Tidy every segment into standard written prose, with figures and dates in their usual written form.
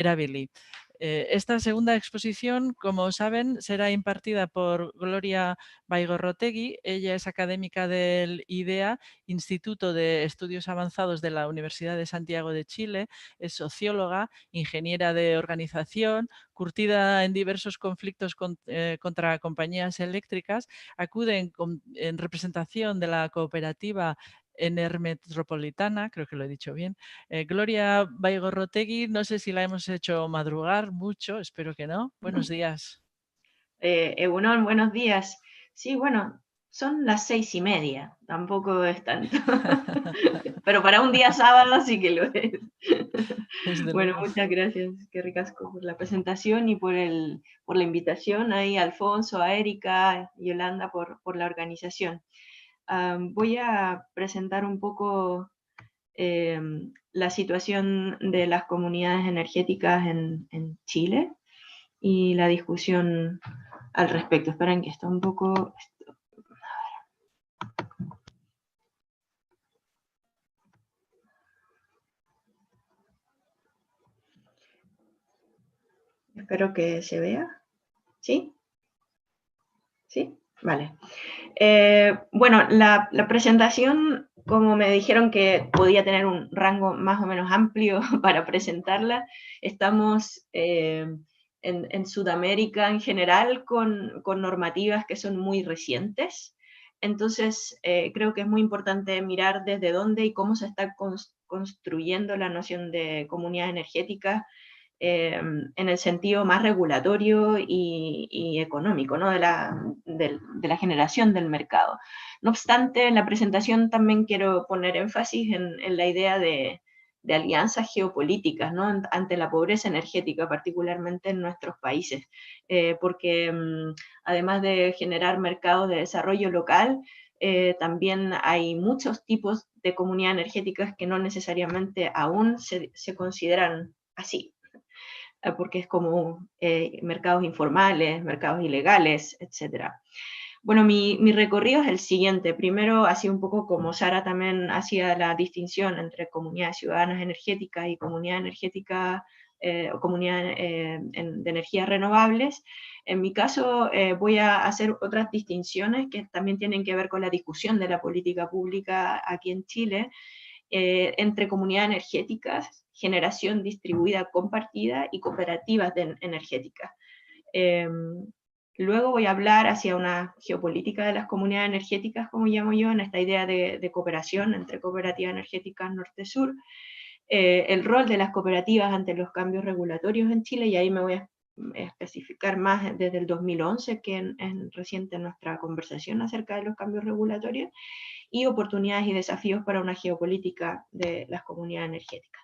erabili. Esta segunda exposición, como saben, será impartida por Gloria Baigorrotegi. Ella es académica del IDEA, Instituto de Estudios Avanzados de la Universidad de Santiago de Chile. Es socióloga, ingeniera de organización, curtida en diversos conflictos contra compañías eléctricas. Acude en representación de la cooperativa Enermetropolitana, creo que lo he dicho bien. Gloria Baigorrotegi, no sé si la hemos hecho madrugar mucho, espero que no. Buenos días. Egunon, buenos días. Sí, bueno, son las 6:30, tampoco es tanto. Pero para un día sábado sí que lo es. Desde Bueno, luego. muchas gracias, qué ricasco, por la presentación y por la invitación ahí, a Alfonso, a Erika, Yolanda, por la organización. Voy a presentar un poco la situación de las comunidades energéticas en Chile y la discusión al respecto. Esperen que está un poco... Espero que se vea. ¿Sí? ¿Sí? Vale. Bueno, la presentación, como me dijeron que podía tener un rango más o menos amplio para presentarla, estamos en Sudamérica en general con normativas que son muy recientes. Entonces, creo que es muy importante mirar desde dónde y cómo se está construyendo la noción de comunidad energética en el sentido más regulatorio y económico, ¿no? de la generación del mercado. No obstante, en la presentación también quiero poner énfasis en la idea de alianzas geopolíticas, ¿no? Ante la pobreza energética, particularmente en nuestros países, porque además de generar mercados de desarrollo local, también hay muchos tipos de comunidad energéticas que no necesariamente aún se consideran así, porque es como mercados informales, mercados ilegales, etc. Bueno, mi recorrido es el siguiente. Primero, así un poco como Sara también hacía la distinción entre comunidades ciudadanas energéticas y comunidad energética o comunidad de energías renovables. En mi caso, voy a hacer otras distinciones que también tienen que ver con la discusión de la política pública aquí en Chile, entre comunidades energéticas, generación distribuida compartida y cooperativas energéticas. Luego voy a hablar hacia una geopolítica de las comunidades energéticas, como llamo yo, en esta idea de cooperación entre cooperativas energéticas norte-sur, el rol de las cooperativas ante los cambios regulatorios en Chile, y ahí me voy a especificar más desde el 2011, que es reciente nuestra conversación acerca de los cambios regulatorios, y oportunidades y desafíos para una geopolítica de las comunidades energéticas.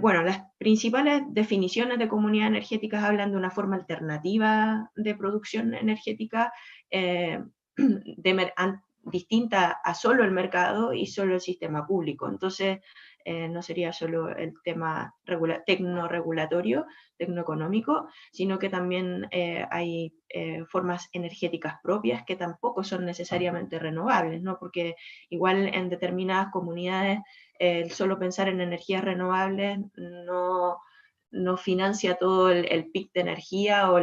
Bueno, las principales definiciones de comunidad energéticas hablan de una forma alternativa de producción energética distinta a solo el mercado y solo el sistema público. Entonces, no sería solo el tema tecno-regulatorio, tecnoeconómico, sino que también hay formas energéticas propias que tampoco son necesariamente renovables, ¿no? Porque igual en determinadas comunidades solo pensar en energías renovables no financia todo el pic de energía o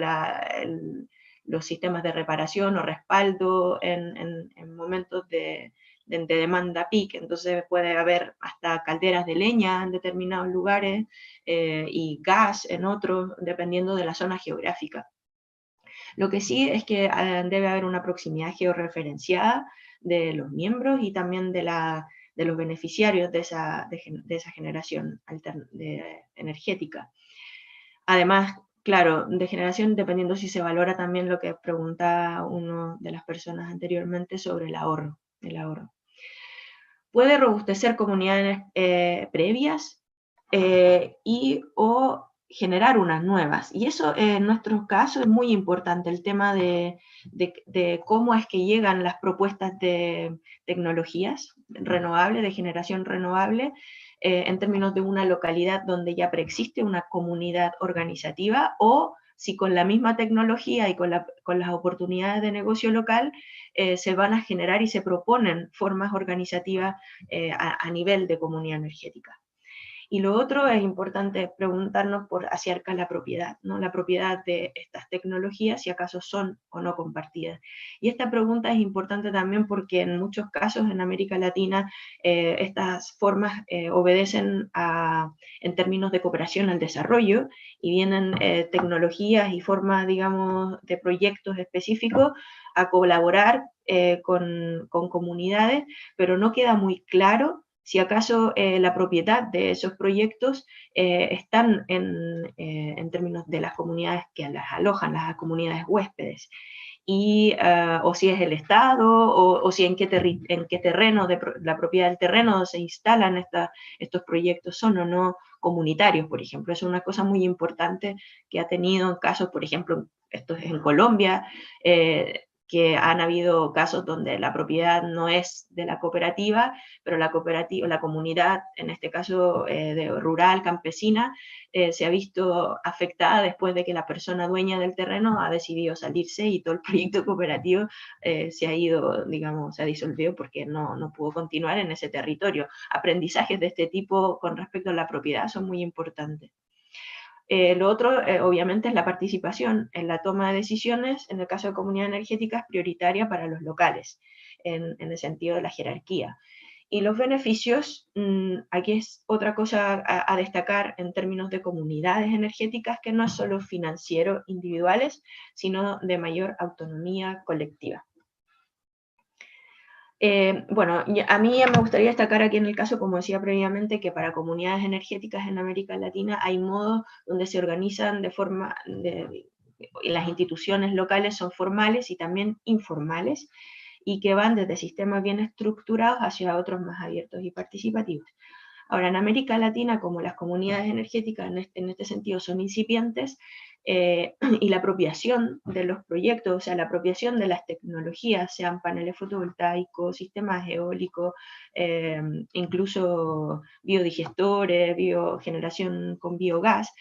los sistemas de reparación o respaldo en momentos de demanda peak. Entonces puede haber hasta calderas de leña en determinados lugares y gas en otros, dependiendo de la zona geográfica. Lo que sí es que debe haber una proximidad georreferenciada de los miembros y también de los beneficiarios de esa generación energética. Además, claro, de generación, dependiendo si se valora también lo que preguntaba una de las personas anteriormente sobre el ahorro. Puede robustecer comunidades previas o generar unas nuevas. Y eso en nuestro caso es muy importante, el tema de cómo es que llegan las propuestas de tecnologías renovables, de generación renovable, en términos de una localidad donde ya preexiste una comunidad organizativa, o si con la misma tecnología y con las oportunidades de negocio local se van a generar y se proponen formas organizativas a nivel de comunidad energética. Y lo otro es importante preguntarnos por acerca de la propiedad, ¿no? La propiedad de estas tecnologías, si acaso son o no compartidas. Y esta pregunta es importante también porque en muchos casos en América Latina estas formas obedecen en términos de cooperación al desarrollo, y vienen tecnologías y formas, digamos, de proyectos específicos a colaborar con comunidades, pero no queda muy claro si acaso la propiedad de esos proyectos están en términos de las comunidades que las alojan, las comunidades huéspedes, y, o si es el Estado, o si en qué terreno, la propiedad del terreno donde se instalan estos proyectos son o no comunitarios, por ejemplo. Es una cosa muy importante que ha tenido casos, por ejemplo, esto es en Colombia, que han habido casos donde la propiedad no es de la cooperativa, pero la comunidad, en este caso rural, campesina, se ha visto afectada después de que la persona dueña del terreno ha decidido salirse, y todo el proyecto cooperativo se ha ido, digamos, se ha disolvido porque no pudo continuar en ese territorio. Aprendizajes de este tipo con respecto a la propiedad son muy importantes. Lo otro, obviamente, es la participación en la toma de decisiones. En el caso de comunidad energética es prioritaria para los locales, en el sentido de la jerarquía. Y los beneficios, aquí es otra cosa a destacar en términos de comunidades energéticas, que no es solo financiero individuales, sino de mayor autonomía colectiva. Bueno, a mí me gustaría destacar aquí en el caso, como decía previamente, que para comunidades energéticas en América Latina hay modos donde se organizan de forma, las instituciones locales son formales y también informales, y que van desde sistemas bien estructurados hacia otros más abiertos y participativos. Ahora, en América Latina, como las comunidades energéticas en este sentido son incipientes, y la apropiación de los proyectos, o sea, la apropiación de las tecnologías, sean paneles fotovoltaicos, sistemas eólicos, incluso biodigestores, biogeneración con biogás,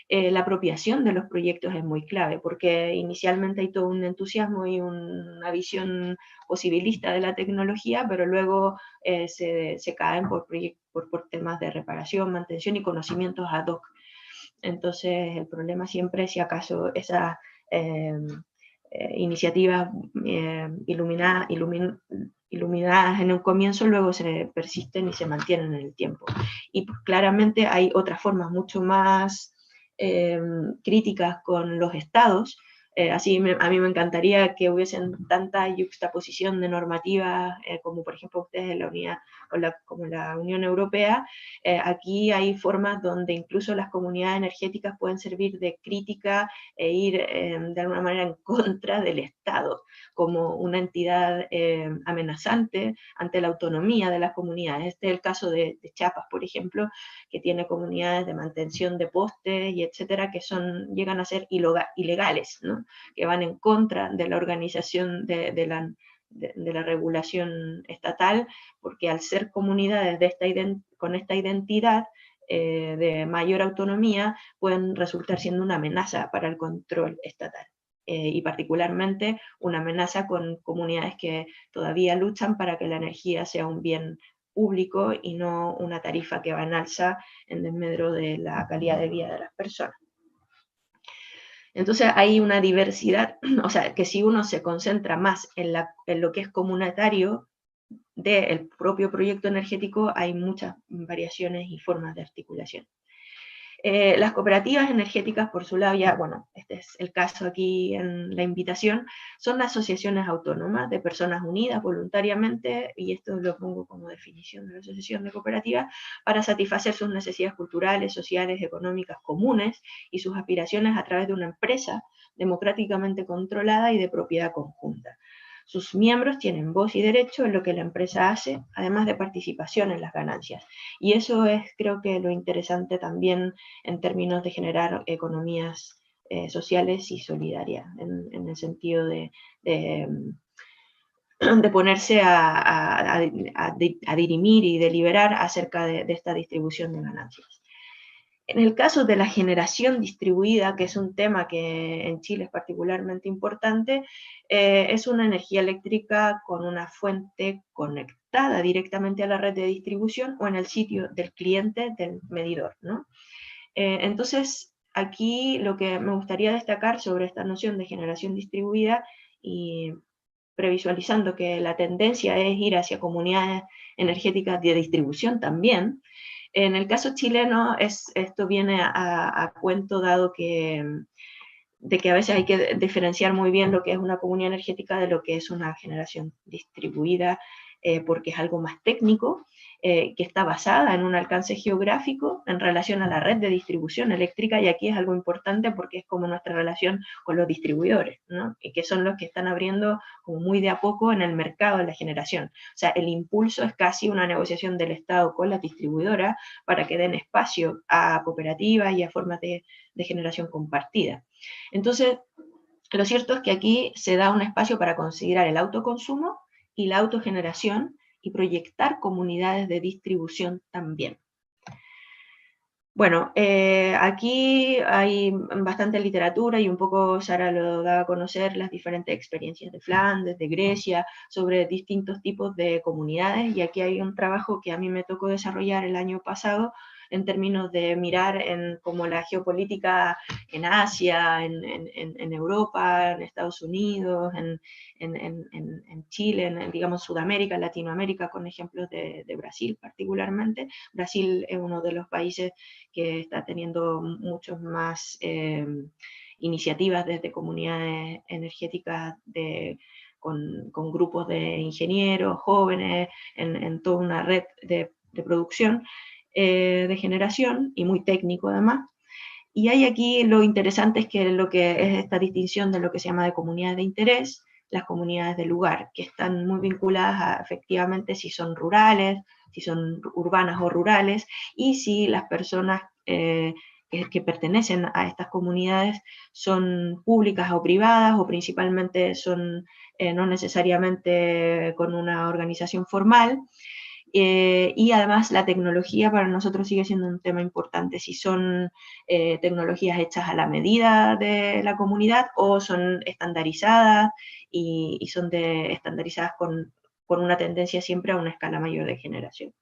la apropiación de los proyectos es muy clave, porque inicialmente hay todo un entusiasmo y una visión posibilista de la tecnología, pero luego se caen por temas de reparación, mantención y conocimientos ad hoc. Entonces, el problema siempre es si acaso esas iniciativas iluminadas en un comienzo luego se persisten y se mantienen en el tiempo. Y pues, claramente hay otras formas mucho más críticas con los estados. Así a mí me encantaría que hubiesen tanta yuxtaposición de normativas, como por ejemplo ustedes en la unidad, como la Unión Europea. Aquí hay formas donde incluso las comunidades energéticas pueden servir de crítica e ir de alguna manera en contra del Estado, como una entidad amenazante ante la autonomía de las comunidades. Este es el caso de Chiapas, por ejemplo, que tiene comunidades de mantención de postes y etcétera, que llegan a ser ilegales, ¿no? Que van en contra de la organización de la regulación estatal, porque al ser comunidades con esta identidad de mayor autonomía, pueden resultar siendo una amenaza para el control estatal. Y particularmente una amenaza con comunidades que todavía luchan para que la energía sea un bien público y no una tarifa que va en alza en desmedro de la calidad de vida de las personas. Entonces hay una diversidad, o sea, que si uno se concentra más en lo que es comunitario del propio proyecto energético, hay muchas variaciones y formas de articulación. Las cooperativas energéticas, por su lado, ya, bueno, este es el caso aquí en la invitación, son asociaciones autónomas de personas unidas voluntariamente, y esto lo pongo como definición de la asociación de cooperativas, para satisfacer sus necesidades culturales, sociales, económicas comunes y sus aspiraciones a través de una empresa democráticamente controlada y de propiedad conjunta. Sus miembros tienen voz y derecho en lo que la empresa hace, además de participación en las ganancias. Y eso es, creo que, lo interesante también en términos de generar economías sociales y solidarias, en el sentido de ponerse a dirimir y deliberar acerca de esta distribución de ganancias. En el caso de la generación distribuida, que es un tema que en Chile es particularmente importante, es una energía eléctrica con una fuente conectada directamente a la red de distribución o en el sitio del cliente del medidor, ¿no? Entonces, aquí lo que me gustaría destacar sobre esta noción de generación distribuida y previsualizando que la tendencia es ir hacia comunidades energéticas de distribución también. En el caso chileno, esto viene a cuento dado de que a veces hay que diferenciar muy bien lo que es una comunidad energética de lo que es una generación distribuida, porque es algo más técnico, que está basada en un alcance geográfico en relación a la red de distribución eléctrica, y aquí es algo importante porque es como nuestra relación con los distribuidores, ¿no? Y que son los que están abriendo como muy de a poco en el mercado de la generación. O sea, el impulso es casi una negociación del Estado con las distribuidoras para que den espacio a cooperativas y a formas de generación compartida. Entonces, lo cierto es que aquí se da un espacio para considerar el autoconsumo y la autogeneración y proyectar comunidades de distribución también. Bueno, aquí hay bastante literatura y un poco Sara lo da a conocer las diferentes experiencias de Flandes, de Grecia, sobre distintos tipos de comunidades, y aquí hay un trabajo que a mí me tocó desarrollar el año pasado en términos de mirar en como la geopolítica en Asia, en Europa, en Estados Unidos, en Chile, digamos Sudamérica, en Latinoamérica, con ejemplos de Brasil particularmente. Brasil es uno de los países que está teniendo muchos más iniciativas desde comunidades energéticas con grupos de ingenieros jóvenes en toda una red de producción, de generación, y muy técnico además. Y hay aquí lo interesante es que lo que es esta distinción de lo que se llama de comunidades de interés, las comunidades de lugar, que están muy vinculadas a efectivamente si son rurales, si son urbanas o rurales, y si las personas que pertenecen a estas comunidades son públicas o privadas, o principalmente son no necesariamente con una organización formal. Y además la tecnología para nosotros sigue siendo un tema importante, si son tecnologías hechas a la medida de la comunidad o son estandarizadas y son estandarizadas con una tendencia siempre a una escala mayor de generación.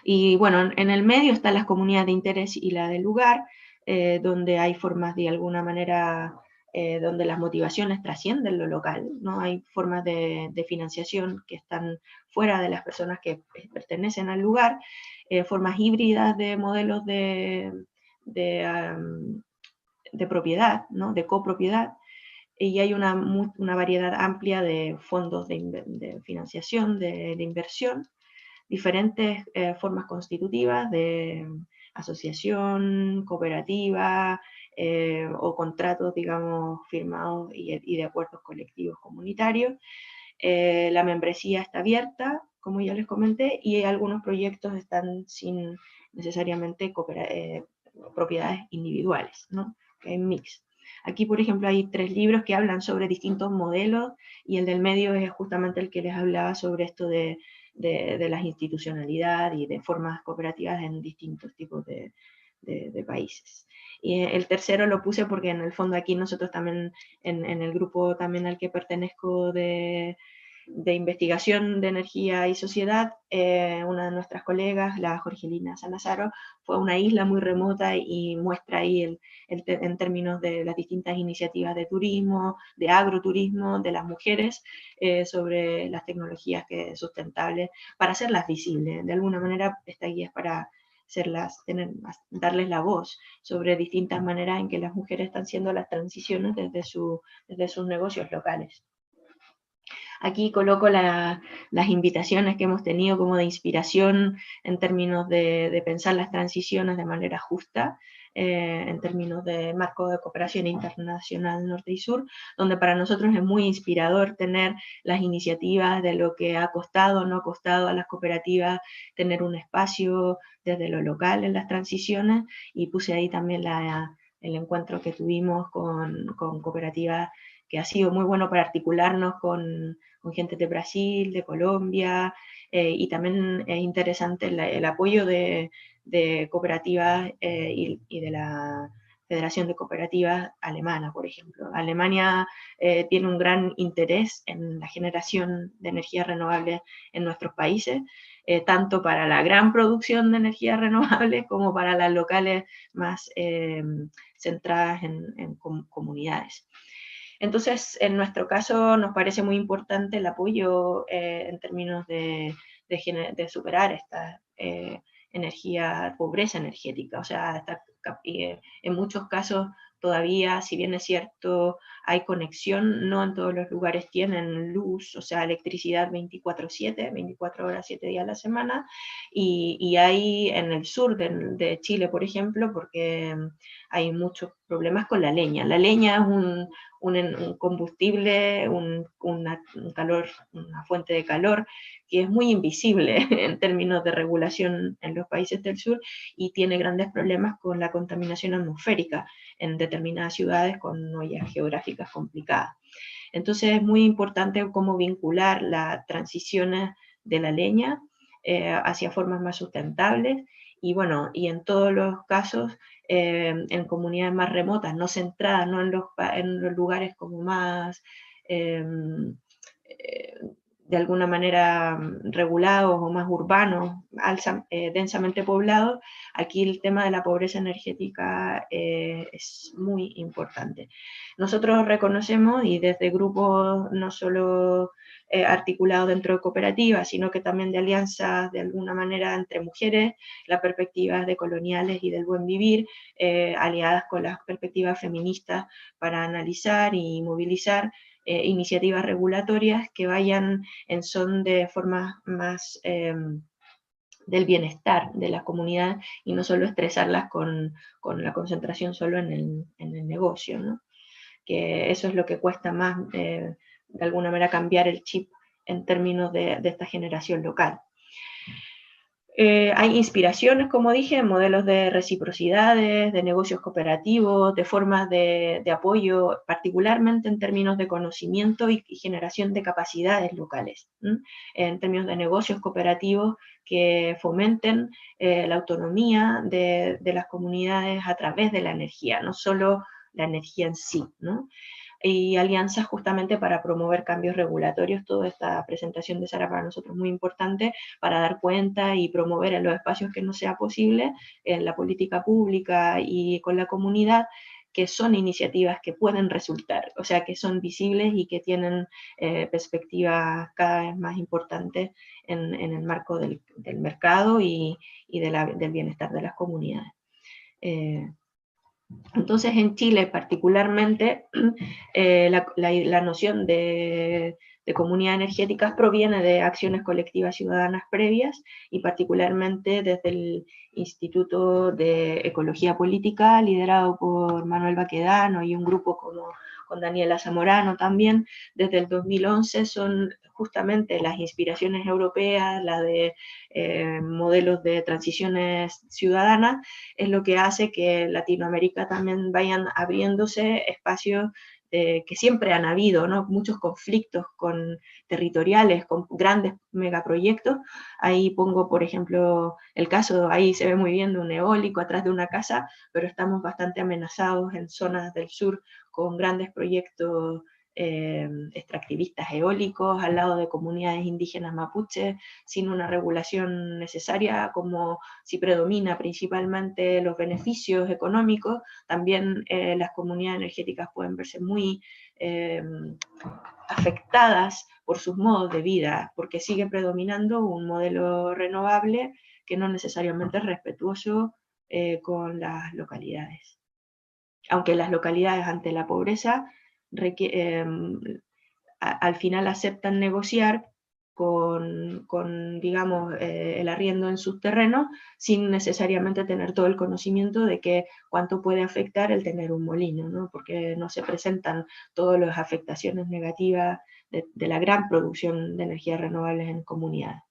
Y bueno, en el medio están las comunidades de interés y la del lugar, donde hay formas de alguna manera donde las motivaciones trascienden lo local, ¿no? Hay formas de financiación que están fuera de las personas que pertenecen al lugar, formas híbridas de modelos de propiedad, ¿no? De copropiedad, y hay una variedad amplia de fondos de financiación, de inversión, diferentes formas constitutivas de asociación, cooperativa o contratos, digamos, firmados y de acuerdos colectivos comunitarios. La membresía está abierta, como ya les comenté, y algunos proyectos están sin necesariamente propiedades individuales, ¿no? Hay mix. Aquí, por ejemplo, hay 3 libros que hablan sobre distintos modelos, y el del medio es justamente el que les hablaba sobre esto de la institucionalidad y de formas cooperativas en distintos tipos de países. Y el tercero lo puse porque en el fondo aquí nosotros también, en el grupo también al que pertenezco de investigación de energía y sociedad, una de nuestras colegas, la Jorgelina Salazaro, fue a una isla muy remota y muestra ahí en términos de las distintas iniciativas de turismo, de agroturismo, de las mujeres, sobre las tecnologías sustentables, para hacerlas visibles. De alguna manera esta guía es para darles la voz sobre distintas maneras en que las mujeres están haciendo las transiciones desde sus negocios locales. Aquí coloco las invitaciones que hemos tenido como de inspiración en términos de pensar las transiciones de manera justa, en términos de marco de cooperación internacional norte y sur, donde para nosotros es muy inspirador tener las iniciativas de lo que ha costado o no ha costado a las cooperativas tener un espacio desde lo local en las transiciones, y puse ahí también el encuentro que tuvimos con cooperativas, que ha sido muy bueno para articularnos con gente de Brasil, de Colombia, y también es interesante el apoyo de de Cooperativas y de la Federación de Cooperativas Alemana, por ejemplo. Alemania tiene un gran interés en la generación de energías renovables en nuestros países, tanto para la gran producción de energías renovables como para las locales más centradas en comunidades. Entonces, en nuestro caso nos parece muy importante el apoyo en términos de superar esta pobreza energética. O sea, en muchos casos todavía, si bien es cierto, hay conexión, no en todos los lugares tienen luz, o sea, electricidad 24/7, 24 horas, 7 días a la semana, y hay en el sur de Chile, por ejemplo, porque hay muchos problemas con la leña. La leña es un combustible, una fuente de calor que es muy invisible en términos de regulación en los países del sur y tiene grandes problemas con la contaminación atmosférica en determinadas ciudades con huellas geográficas complicadas. Entonces es muy importante cómo vincular las transiciones de la leña hacia formas más sustentables y bueno, y en todos los casos en comunidades más remotas, no centradas, no en los lugares como más de alguna manera regulados o más urbanos, densamente poblados. Aquí el tema de la pobreza energética es muy importante. Nosotros reconocemos, y desde grupos no solo articulados dentro de cooperativas, sino que también de alianzas de alguna manera entre mujeres, las perspectivas decoloniales y del buen vivir, aliadas con las perspectivas feministas para analizar y movilizar iniciativas regulatorias que vayan en son de formas más del bienestar de las comunidades y no solo estresarlas con la concentración solo en el negocio, ¿no? Que eso es lo que cuesta más, de alguna manera, cambiar el chip en términos de esta generación local. Hay inspiraciones, como dije, modelos de reciprocidades, de negocios cooperativos, de formas de apoyo, particularmente en términos de conocimiento y generación de capacidades locales, en términos de negocios cooperativos que fomenten la autonomía de las comunidades a través de la energía, no solo la energía en sí, ¿no? Y alianzas justamente para promover cambios regulatorios. Toda esta presentación de Sara para nosotros es muy importante para dar cuenta y promover en los espacios que no sea posible, en la política pública y con la comunidad, que son iniciativas que pueden resultar, o sea, que son visibles y que tienen perspectivas cada vez más importantes en el marco del mercado y del bienestar de las comunidades. Entonces, en Chile particularmente, la noción de comunidades energéticas proviene de acciones colectivas ciudadanas previas y particularmente desde el Instituto de Ecología Política, liderado por Manuel Baquedano y un grupo con Daniela Zamorano también, desde el 2011 son justamente las inspiraciones europeas, la de modelos de transiciones ciudadanas, es lo que hace que Latinoamérica también vayan abriéndose espacios que siempre han habido, ¿no? Muchos conflictos territoriales, con grandes megaproyectos. Ahí pongo, por ejemplo, el caso, ahí se ve muy bien de un eólico atrás de una casa, pero estamos bastante amenazados en zonas del sur con grandes proyectos extractivistas eólicos al lado de comunidades indígenas mapuches, sin una regulación necesaria, como si predomina principalmente los beneficios económicos, también las comunidades energéticas pueden verse muy afectadas por sus modos de vida, porque sigue predominando un modelo renovable que no necesariamente es respetuoso con las localidades. Aunque las localidades ante la pobreza al final aceptan negociar con digamos, el arriendo en sus terrenos, sin necesariamente tener todo el conocimiento de cuánto puede afectar el tener un molino, ¿no? Porque no se presentan todas las afectaciones negativas de la gran producción de energías renovables en comunidades.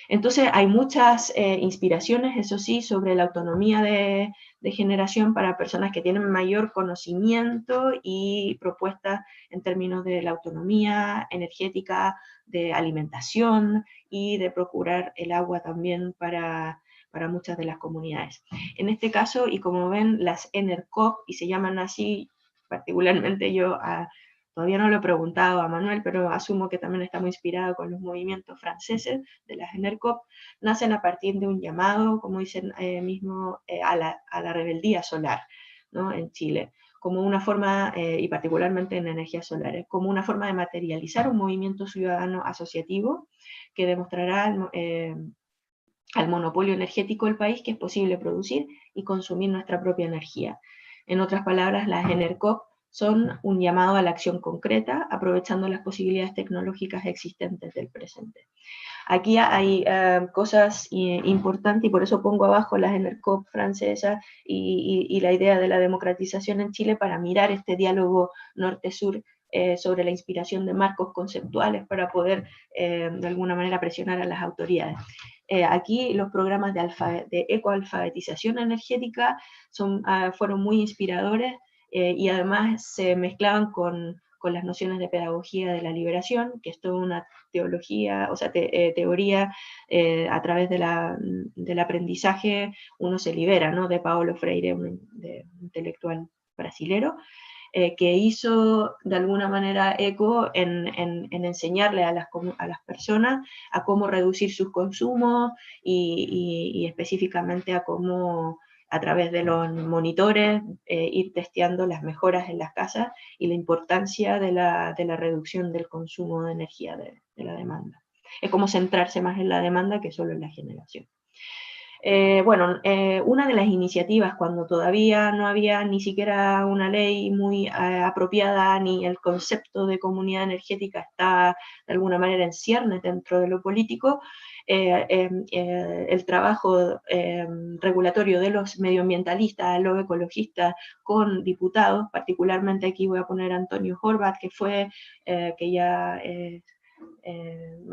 Entonces hay muchas inspiraciones, eso sí, sobre la autonomía de generación para personas que tienen mayor conocimiento y propuestas en términos de la autonomía energética, de alimentación y de procurar el agua también para para muchas de las comunidades. En este caso, y como ven, las ENERCOP, y se llaman así, particularmente yo todavía no lo he preguntado a Manuel, pero asumo que también está muy inspirado con los movimientos franceses de las ENERCOP, nacen a partir de un llamado, como dicen mismo, a la rebeldía solar, ¿no? En Chile, como una forma, y particularmente en energías solares, como una forma de materializar un movimiento ciudadano asociativo que demostrará al monopolio energético del país que es posible producir y consumir nuestra propia energía. En otras palabras, las ENERCOP son un llamado a la acción concreta, aprovechando las posibilidades tecnológicas existentes del presente. Aquí hay cosas importantes, y por eso pongo abajo las ENERCOP francesas y la idea de la democratización en Chile, para mirar este diálogo norte-sur sobre la inspiración de marcos conceptuales para poder de alguna manera presionar a las autoridades. Aquí los programas de ecoalfabetización energética fueron muy inspiradores y además se mezclaban con las nociones de pedagogía de la liberación, que es toda una teología, o sea, teoría a través del aprendizaje uno se libera, ¿no? De Paulo Freire, un intelectual brasilero, que hizo de alguna manera eco en enseñarle a las personas a cómo reducir sus consumos y específicamente a cómo a través de los monitores ir testeando las mejoras en las casas y la importancia de la reducción del consumo de energía de la demanda. Es como centrarse más en la demanda que solo en la generación. Una de las iniciativas, cuando todavía no había ni siquiera una ley muy apropiada, ni el concepto de comunidad energética estaba de alguna manera en ciernes dentro de lo político, el trabajo regulatorio de los medioambientalistas, los ecologistas, con diputados, particularmente aquí voy a poner a Antonio Horvath, que fue, que ya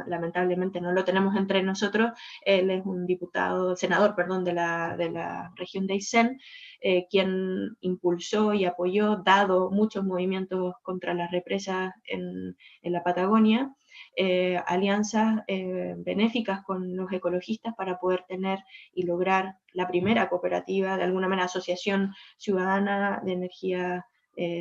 lamentablemente no lo tenemos entre nosotros, él es un senador, de la región de Aysén, quien impulsó y apoyó, dado muchos movimientos contra las represas en la Patagonia, alianzas benéficas con los ecologistas para poder tener y lograr la primera cooperativa, de alguna manera asociación ciudadana de energía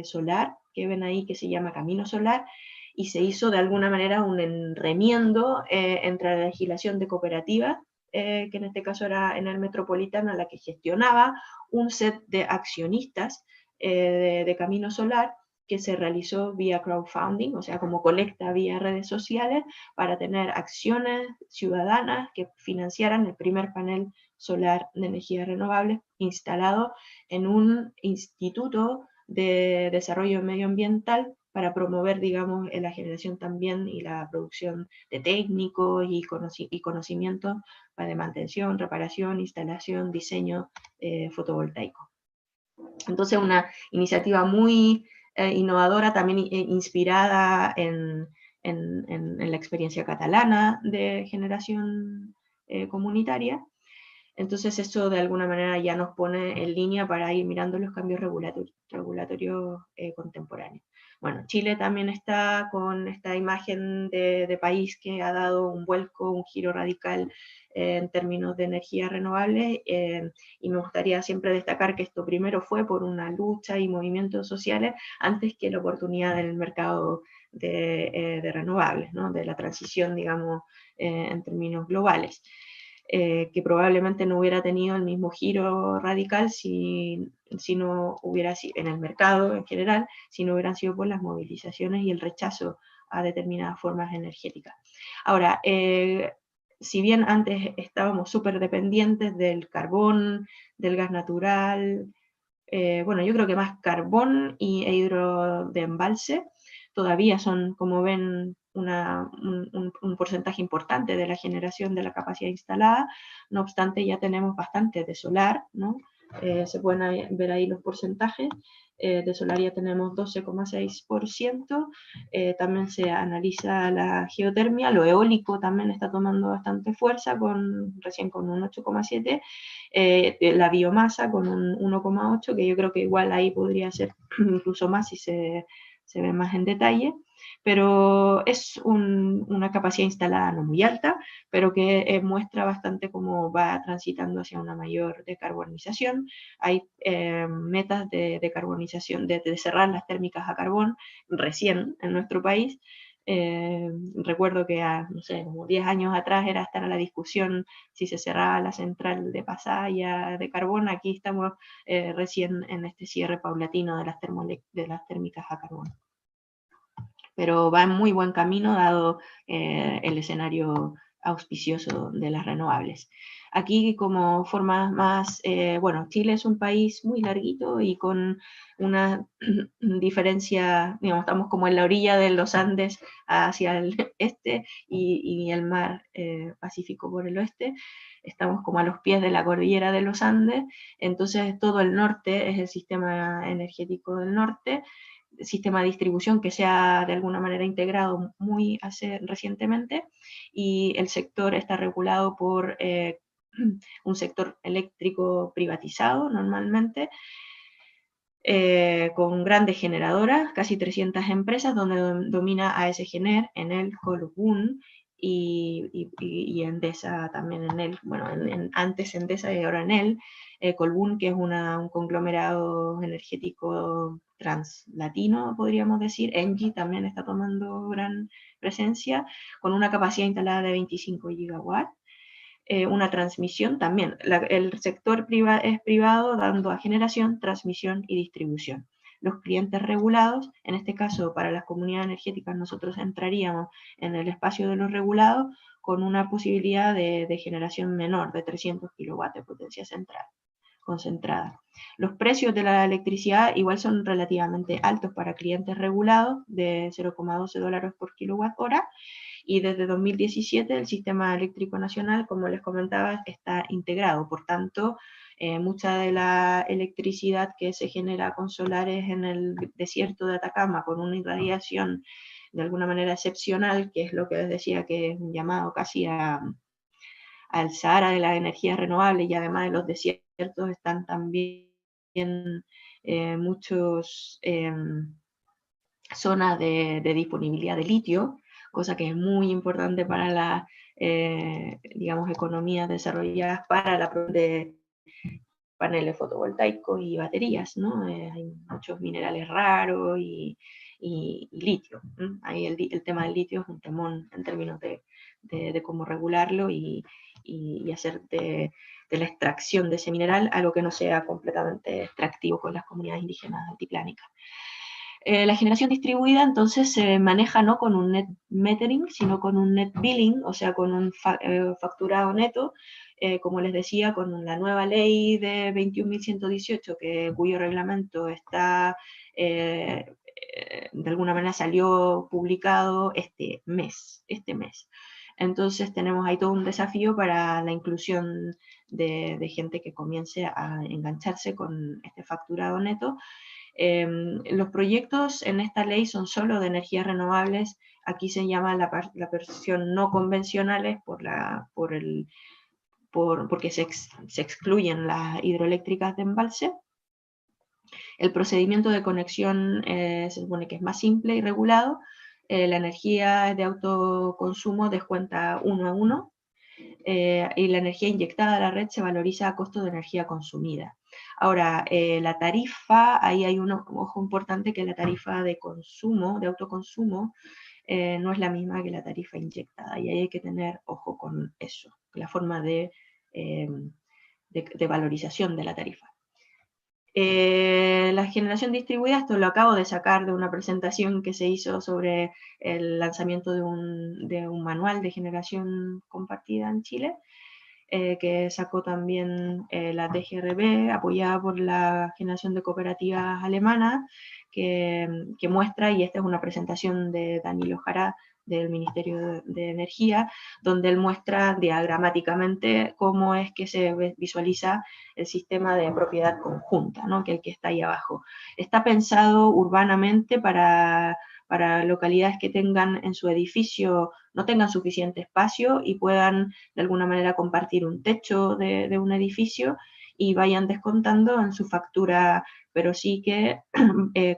solar, que ven ahí, que se llama Camino Solar, y se hizo de alguna manera un remiendo entre la legislación de cooperativas, que en este caso era en el Metropolitano, la que gestionaba un set de accionistas de Camino Solar, que se realizó vía crowdfunding, o sea, como colecta vía redes sociales, para tener acciones ciudadanas que financiaran el primer panel solar de energía renovable instalado en un instituto de desarrollo medioambiental para promover, digamos, la generación también y la producción de técnicos y conocimientos de mantención, reparación, instalación, diseño fotovoltaico. Entonces, una iniciativa muy innovadora, también inspirada en la experiencia catalana de generación comunitaria. Entonces eso de alguna manera ya nos pone en línea para ir mirando los cambios regulatorios contemporáneos. Bueno, Chile también está con esta imagen de país que ha dado un vuelco, un giro radical en términos de energías renovables, y me gustaría siempre destacar que esto primero fue por una lucha y movimientos sociales antes que la oportunidad del mercado de renovables, ¿no? De la transición, digamos, en términos globales. Que probablemente no hubiera tenido el mismo giro radical si no hubiera sido, en el mercado en general, si no hubieran sido por las movilizaciones y el rechazo a determinadas formas energéticas. Ahora, si bien antes estábamos súper dependientes del carbón, del gas natural, bueno, yo creo que más carbón e hidro de embalse, todavía son, como ven, un porcentaje importante de la generación de la capacidad instalada. No obstante, ya tenemos bastante de solar, ¿no? Se pueden ver ahí los porcentajes. De solar ya tenemos 12,6%. También se analiza la geotermia. Lo eólico también está tomando bastante fuerza, recién con un 8,7%. La biomasa con un 1,8%, que yo creo que igual ahí podría ser incluso más si se se ve más en detalle, pero es una capacidad instalada no muy alta, pero que muestra bastante cómo va transitando hacia una mayor decarbonización. Hay metas de decarbonización, de cerrar las térmicas a carbón recién en nuestro país. Recuerdo que no sé, como 10 años atrás era estar a la discusión si se cerraba la central de Pasaya de carbón. Aquí estamos recién en este cierre paulatino de las térmicas a carbón. Pero va en muy buen camino dado el escenario auspicioso de las renovables. Aquí como formas más, bueno, Chile es un país muy larguito y con una diferencia, digamos, estamos como en la orilla de los Andes hacia el este y el mar Pacífico por el oeste. Estamos como a los pies de la cordillera de los Andes, entonces todo el norte es el sistema energético del norte, sistema de distribución que se ha de alguna manera integrado muy recientemente, y el sector está regulado por un sector eléctrico privatizado normalmente, con grandes generadoras, casi 300 empresas, donde domina AS Gener, Enel, Colbún y Endesa también Enel, bueno, antes Endesa y ahora Enel, Colbún, que es un conglomerado energético translatino, podríamos decir. Engie también está tomando gran presencia, con una capacidad instalada de 25 gigawatts. Una transmisión también. El sector es privado, dando a generación, transmisión y distribución. Los clientes regulados, en este caso para las comunidades energéticas nosotros entraríamos en el espacio de los regulados con una posibilidad de generación menor, de 300 kilowatts de potencia central concentrada. Los precios de la electricidad igual son relativamente altos para clientes regulados, de 0,12 dólares por kilowatt hora, y desde 2017 el Sistema Eléctrico Nacional, como les comentaba, está integrado. Por tanto, mucha de la electricidad que se genera con solares en el desierto de Atacama, con una irradiación de alguna manera excepcional, que es lo que les decía que es un llamado casi al Sahara de las energías renovables, y además de los desiertos están también muchas zonas de disponibilidad de litio, cosa que es muy importante para las, digamos, economías desarrolladas para la producción de paneles fotovoltaicos y baterías, ¿no? Hay muchos minerales raros y litio. Ahí el tema del litio es un temón en términos de cómo regularlo y hacer de la extracción de ese mineral algo que no sea completamente extractivo con las comunidades indígenas altiplánicas. La generación distribuida entonces se maneja no con un net metering, sino con un net billing, o sea, con un facturado neto, como les decía, con la nueva ley de 21.118, cuyo reglamento está, de alguna manera salió publicado este mes. Entonces tenemos ahí todo un desafío para la inclusión de gente que comience a engancharse con este facturado neto. Los proyectos en esta ley son solo de energías renovables. Aquí se llama la versión no convencionales porque se excluyen las hidroeléctricas de embalse. El procedimiento de conexión se supone que es más simple y regulado. La energía de autoconsumo descuenta 1 a 1. Y la energía inyectada a la red se valoriza a costo de energía consumida. Ahora, la tarifa, ahí hay un ojo importante, que la tarifa de consumo, de autoconsumo, no es la misma que la tarifa inyectada, y ahí hay que tener ojo con eso, la forma de valorización de la tarifa. La generación distribuida, esto lo acabo de sacar de una presentación que se hizo sobre el lanzamiento de un manual de generación compartida en Chile, que sacó también la DGRB, apoyada por la generación de cooperativas alemanas, que muestra, y esta es una presentación de Danilo Jara, del Ministerio de Energía, donde él muestra diagramáticamente cómo es que se visualiza el sistema de propiedad conjunta, ¿no? que está ahí abajo. Está pensado urbanamente para localidades que tengan en su edificio, no tengan suficiente espacio y puedan de alguna manera compartir un techo de un edificio, y vayan descontando en su factura, pero sí que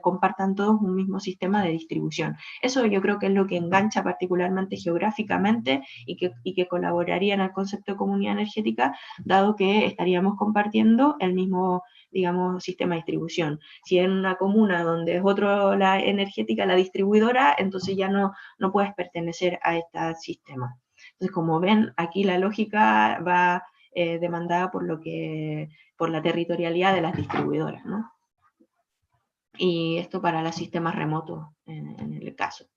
compartan todos un mismo sistema de distribución. Eso yo creo que es lo que engancha particularmente geográficamente y que colaboraría en el concepto de comunidad energética, dado que estaríamos compartiendo el mismo, digamos, sistema de distribución. Si en una comuna donde es otro la energética, la distribuidora, entonces ya no puedes pertenecer a este sistema. Entonces, como ven, aquí la lógica va demandada por la territorialidad de las distribuidoras, ¿no? Y esto para los sistemas remotos en el caso.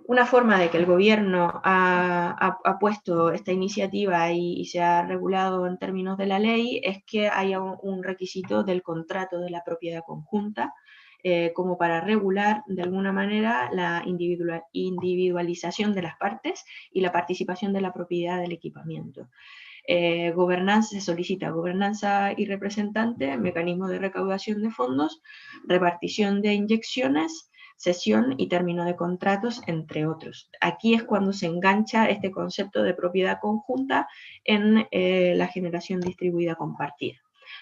Una forma de que el gobierno ha puesto esta iniciativa y se ha regulado en términos de la ley es que haya un requisito del contrato de la propiedad conjunta, como para regular de alguna manera la individualización de las partes y la participación de la propiedad del equipamiento. Gobernanza, se solicita gobernanza y representante, mecanismo de recaudación de fondos, repartición de inyecciones, cesión y término de contratos, entre otros. Aquí es cuando se engancha este concepto de propiedad conjunta en la generación distribuida compartida.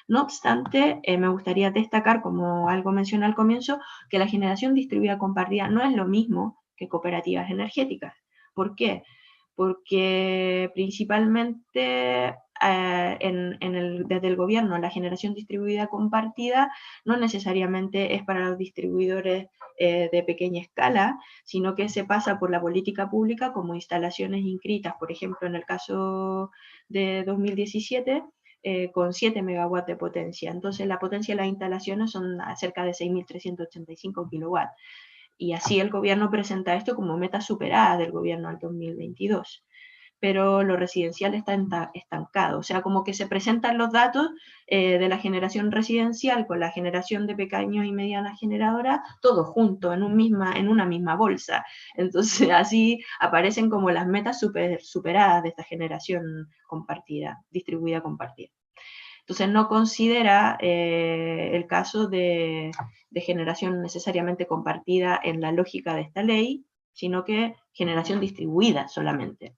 No obstante, me gustaría destacar, como algo mencioné al comienzo, que la generación distribuida compartida no es lo mismo que cooperativas energéticas. ¿Por qué? Porque principalmente desde el gobierno la generación distribuida compartida no necesariamente es para los distribuidores de pequeña escala, sino que se pasa por la política pública como instalaciones inscritas, por ejemplo, en el caso de 2017, con 7 megawatts de potencia. Entonces, la potencia de las instalaciones son cerca de 6.385 kilowatts. Y así el gobierno presenta esto como meta superada del gobierno al 2022. Pero lo residencial está estancado, o sea, como que se presentan los datos de la generación residencial con la generación de pequeños y medianas generadoras, todos juntos en una misma bolsa. Entonces, así aparecen como las metas superadas de esta generación compartida, distribuida compartida. Entonces no considera el caso de generación necesariamente compartida en la lógica de esta ley, sino que generación distribuida solamente.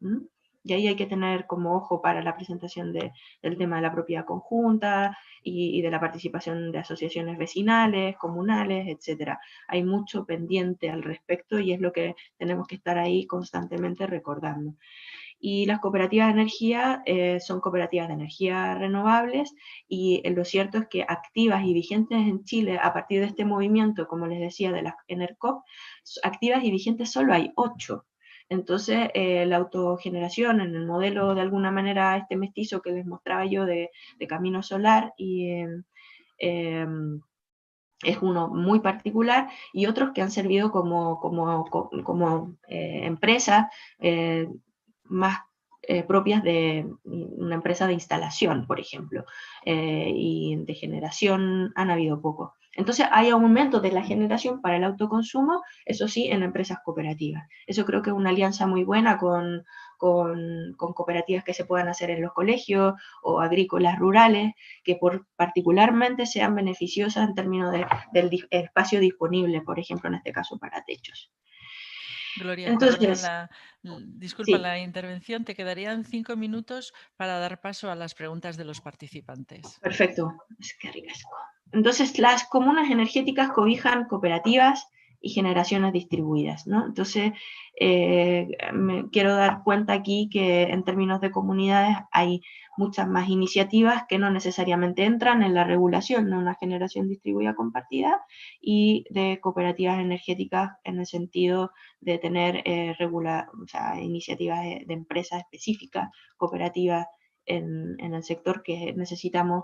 Y ahí hay que tener como ojo para la presentación del tema de la propiedad conjunta y de la participación de asociaciones vecinales, comunales, etc. Hay mucho pendiente al respecto y es lo que tenemos que estar ahí constantemente recordando. Y las cooperativas de energía son cooperativas de energía renovables y lo cierto es que activas y vigentes en Chile a partir de este movimiento, como les decía, de las ENERCOP, activas y vigentes solo hay 8. Entonces, la autogeneración en el modelo, de alguna manera, este mestizo que les mostraba yo de Camino Solar es uno muy particular, y otros que han servido como empresas más propias de una empresa de instalación, por ejemplo, y de generación han habido poco. Entonces hay aumento de la generación para el autoconsumo, eso sí, en empresas cooperativas. Eso creo que es una alianza muy buena con cooperativas que se puedan hacer en los colegios o agrícolas rurales, que particularmente sean beneficiosas en términos del espacio disponible, por ejemplo, en este caso para techos. Gloria, Entonces, disculpa sí, la intervención, te quedarían 5 minutos para dar paso a las preguntas de los participantes. perfecto. Es que ricasco. Entonces, las comunas energéticas cobijan cooperativas y generaciones distribuidas, ¿no? Entonces, me quiero dar cuenta aquí que en términos de comunidades hay muchas más iniciativas que no necesariamente entran en la regulación de una generación distribuida compartida, y de cooperativas energéticas en el sentido de tener o sea, iniciativas de empresas específicas, cooperativas en el sector, que necesitamos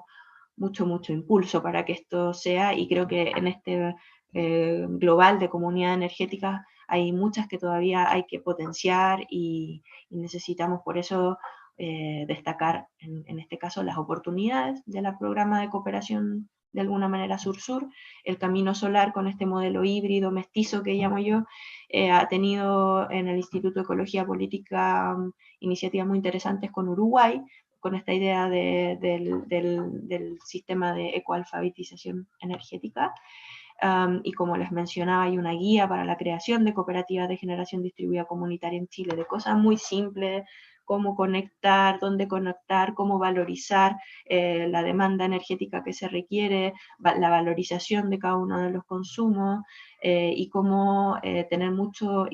mucho impulso para que esto sea, y creo que en este global de comunidad energética hay muchas que todavía hay que potenciar y necesitamos por eso destacar en este caso las oportunidades del programa de cooperación de alguna manera sur-sur. El Camino Solar, con este modelo híbrido mestizo que llamo yo, ha tenido en el Instituto de Ecología Política iniciativas muy interesantes con Uruguay, con esta idea del sistema de ecoalfabetización energética. Y como les mencionaba, hay una guía para la creación de cooperativas de generación distribuida comunitaria en Chile, de cosas muy simples, cómo conectar, dónde conectar, cómo valorizar la demanda energética que se requiere, la valorización de cada uno de los consumos y cómo tener mucho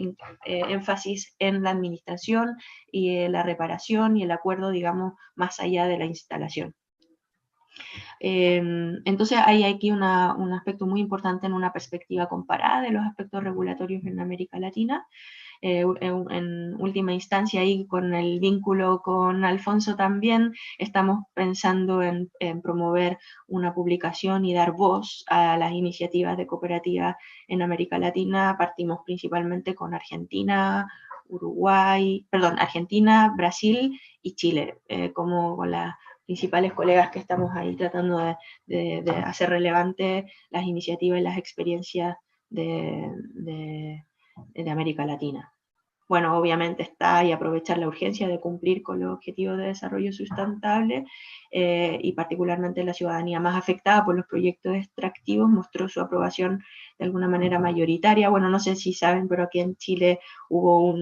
énfasis en la administración y la reparación y el acuerdo, digamos, más allá de la instalación. Entonces hay aquí un aspecto muy importante en una perspectiva comparada de los aspectos regulatorios en América Latina. En última instancia, ahí con el vínculo con Alfonso también, estamos pensando en promover una publicación y dar voz a las iniciativas de cooperativas en América Latina. Partimos principalmente con Argentina, Argentina, Brasil y Chile, como con las principales colegas que estamos ahí tratando de hacer relevantes las iniciativas y las experiencias de América Latina. Bueno, obviamente está y aprovechar la urgencia de cumplir con los objetivos de desarrollo sustentable y particularmente la ciudadanía más afectada por los proyectos extractivos mostró su aprobación de alguna manera mayoritaria. Bueno, no sé si saben, pero aquí en Chile hubo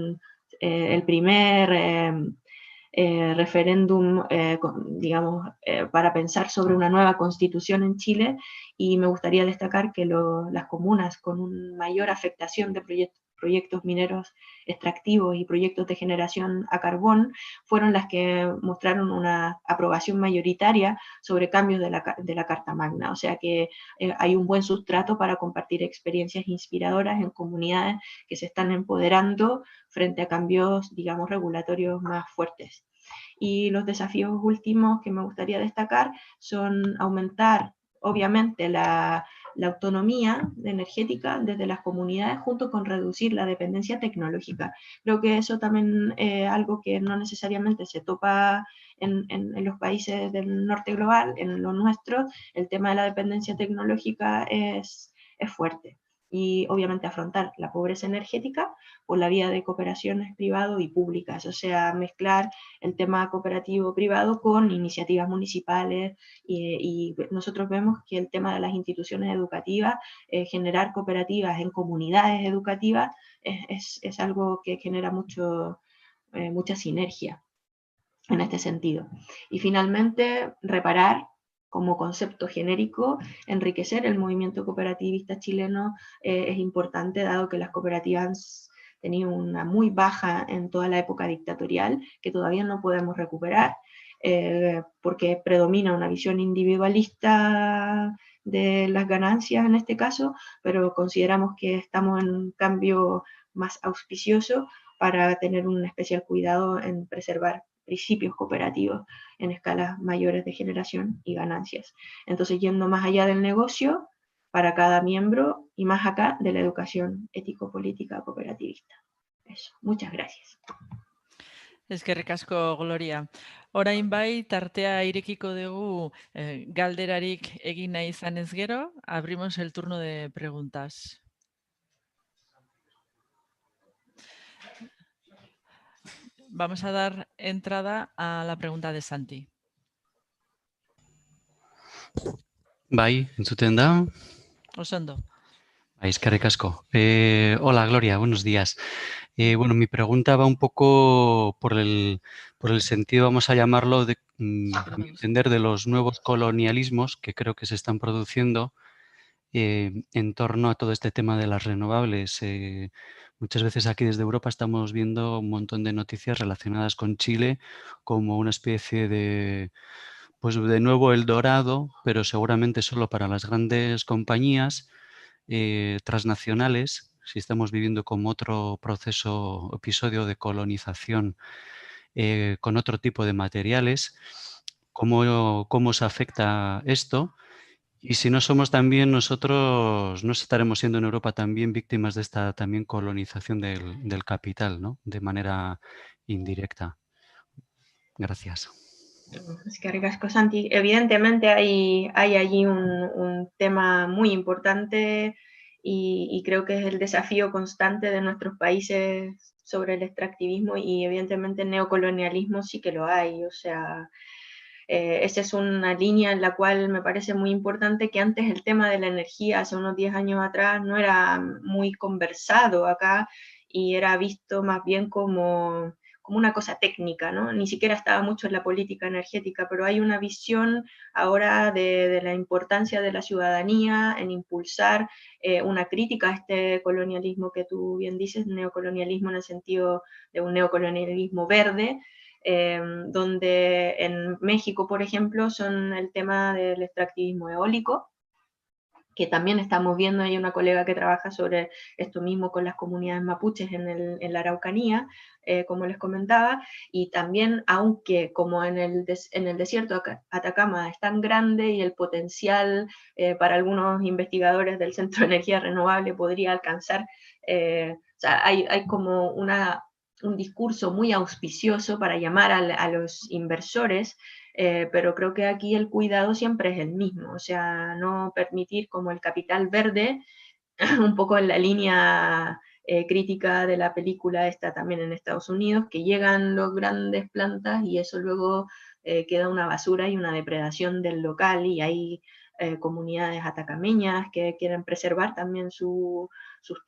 el primer referéndum, digamos, para pensar sobre una nueva constitución en Chile, y me gustaría destacar que las comunas con una mayor afectación de proyectos mineros extractivos y proyectos de generación a carbón fueron las que mostraron una aprobación mayoritaria sobre cambios de la Carta Magna. O sea que hay un buen sustrato para compartir experiencias inspiradoras en comunidades que se están empoderando frente a cambios, digamos, regulatorios más fuertes. Y los desafíos últimos que me gustaría destacar son aumentar, obviamente, la autonomía energética desde las comunidades junto con reducir la dependencia tecnológica. Creo que eso también es algo que no necesariamente se topa en los países del norte global. En lo nuestro, el tema de la dependencia tecnológica es fuerte. Y obviamente afrontar la pobreza energética por la vía de cooperaciones privado y públicas, o sea, mezclar el tema cooperativo-privado con iniciativas municipales y nosotros vemos que el tema de las instituciones educativas, generar cooperativas en comunidades educativas es algo que genera mucha sinergia en este sentido. Y finalmente, reparar como concepto genérico, enriquecer el movimiento cooperativista chileno es importante, dado que las cooperativas han tenido una muy baja en toda la época dictatorial, que todavía no podemos recuperar, porque predomina una visión individualista de las ganancias en este caso, pero consideramos que estamos en un cambio más auspicioso para tener un especial cuidado en preservar principios cooperativos en escalas mayores de generación y ganancias. Entonces, yendo más allá del negocio, para cada miembro y más acá de la educación ético-política cooperativista. Eso, muchas gracias. Eskerrik asko, Gloria. Orain bai, tartea irekiko dugu galderarik egin nahi izanez gero, abrimos el turno de preguntas. Vamos a dar entrada a la pregunta de Santi. Bai, entzuten da? Osondo. Bai, eskerrik asko. Hola, Gloria, buenos días. Bueno, mi pregunta va un poco por el sentido, vamos a llamarlo, a mi entender, de los nuevos colonialismos que creo que se están produciendo en torno a todo este tema de las renovables. Muchas veces aquí desde Europa estamos viendo un montón de noticias relacionadas con Chile como una especie de, pues de nuevo El Dorado, pero seguramente solo para las grandes compañías transnacionales. Si estamos viviendo como otro proceso, episodio de colonización con otro tipo de materiales, cómo se afecta esto. Y si no somos también nosotros, no estaremos siendo en Europa también víctimas de esta también colonización del capital, ¿no? De manera indirecta. Gracias. Es que ricasco, Santi. Evidentemente hay allí un tema muy importante y creo que es el desafío constante de nuestros países sobre el extractivismo, y evidentemente el neocolonialismo sí que lo hay. O sea, esa es una línea en la cual me parece muy importante que antes el tema de la energía, hace unos 10 años atrás, no era muy conversado acá y era visto más bien como como una cosa técnica, ¿no? Ni siquiera estaba mucho en la política energética, pero hay una visión ahora de la importancia de la ciudadanía en impulsar una crítica a este colonialismo que tú bien dices, neocolonialismo en el sentido de un neocolonialismo verde, donde en México, por ejemplo, son el tema del extractivismo eólico, que también estamos viendo, hay una colega que trabaja sobre esto mismo con las comunidades mapuches en la Araucanía, como les comentaba, y también, aunque como en el desierto Atacama es tan grande y el potencial para algunos investigadores del Centro de Energía Renovable podría alcanzar, o sea, hay como un discurso muy auspicioso para llamar a los inversores, pero creo que aquí el cuidado siempre es el mismo, o sea, no permitir como el capital verde, un poco en la línea crítica de la película esta también en Estados Unidos, que llegan los grandes plantas y eso luego queda una basura y una depredación del local, y hay comunidades atacameñas que quieren preservar también sus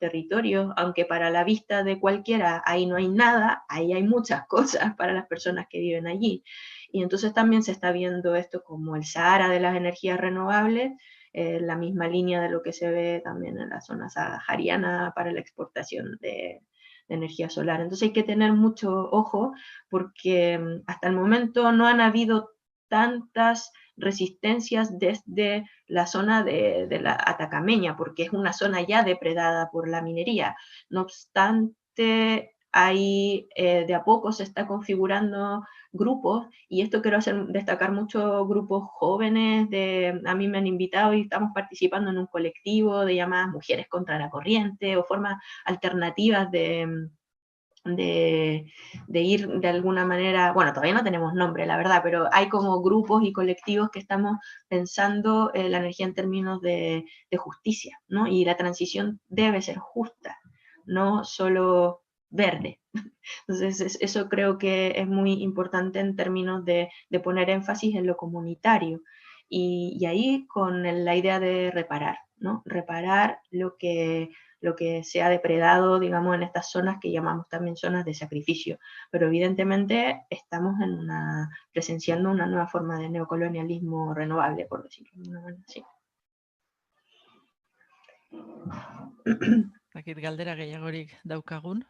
territorios, aunque para la vista de cualquiera ahí no hay nada, ahí hay muchas cosas para las personas que viven allí. Y entonces también se está viendo esto como el Sahara de las energías renovables, la misma línea de lo que se ve también en la zona sahariana para la exportación de energía solar. Entonces hay que tener mucho ojo porque hasta el momento no han habido tantas resistencias desde la zona de la atacameña, porque es una zona ya depredada por la minería. No obstante, ahí de a poco se está configurando grupos, y esto quiero destacar mucho grupos jóvenes, a mí me han invitado y estamos participando en un colectivo de llamadas Mujeres contra la Corriente, o formas alternativas de ir de alguna manera, bueno, todavía no tenemos nombre, la verdad, pero hay como grupos y colectivos que estamos pensando la energía en términos de justicia, ¿no? Y la transición debe ser justa, no solo verde. Entonces, eso creo que es muy importante en términos de poner énfasis en lo comunitario. Y ahí con la idea de reparar, ¿no? Reparar lo que se ha depredado, digamos, en estas zonas que llamamos también zonas de sacrificio. Pero evidentemente estamos presenciando una nueva forma de neocolonialismo renovable, por decirlo de una manera así. Dakit galdera gehiagorik daukagun.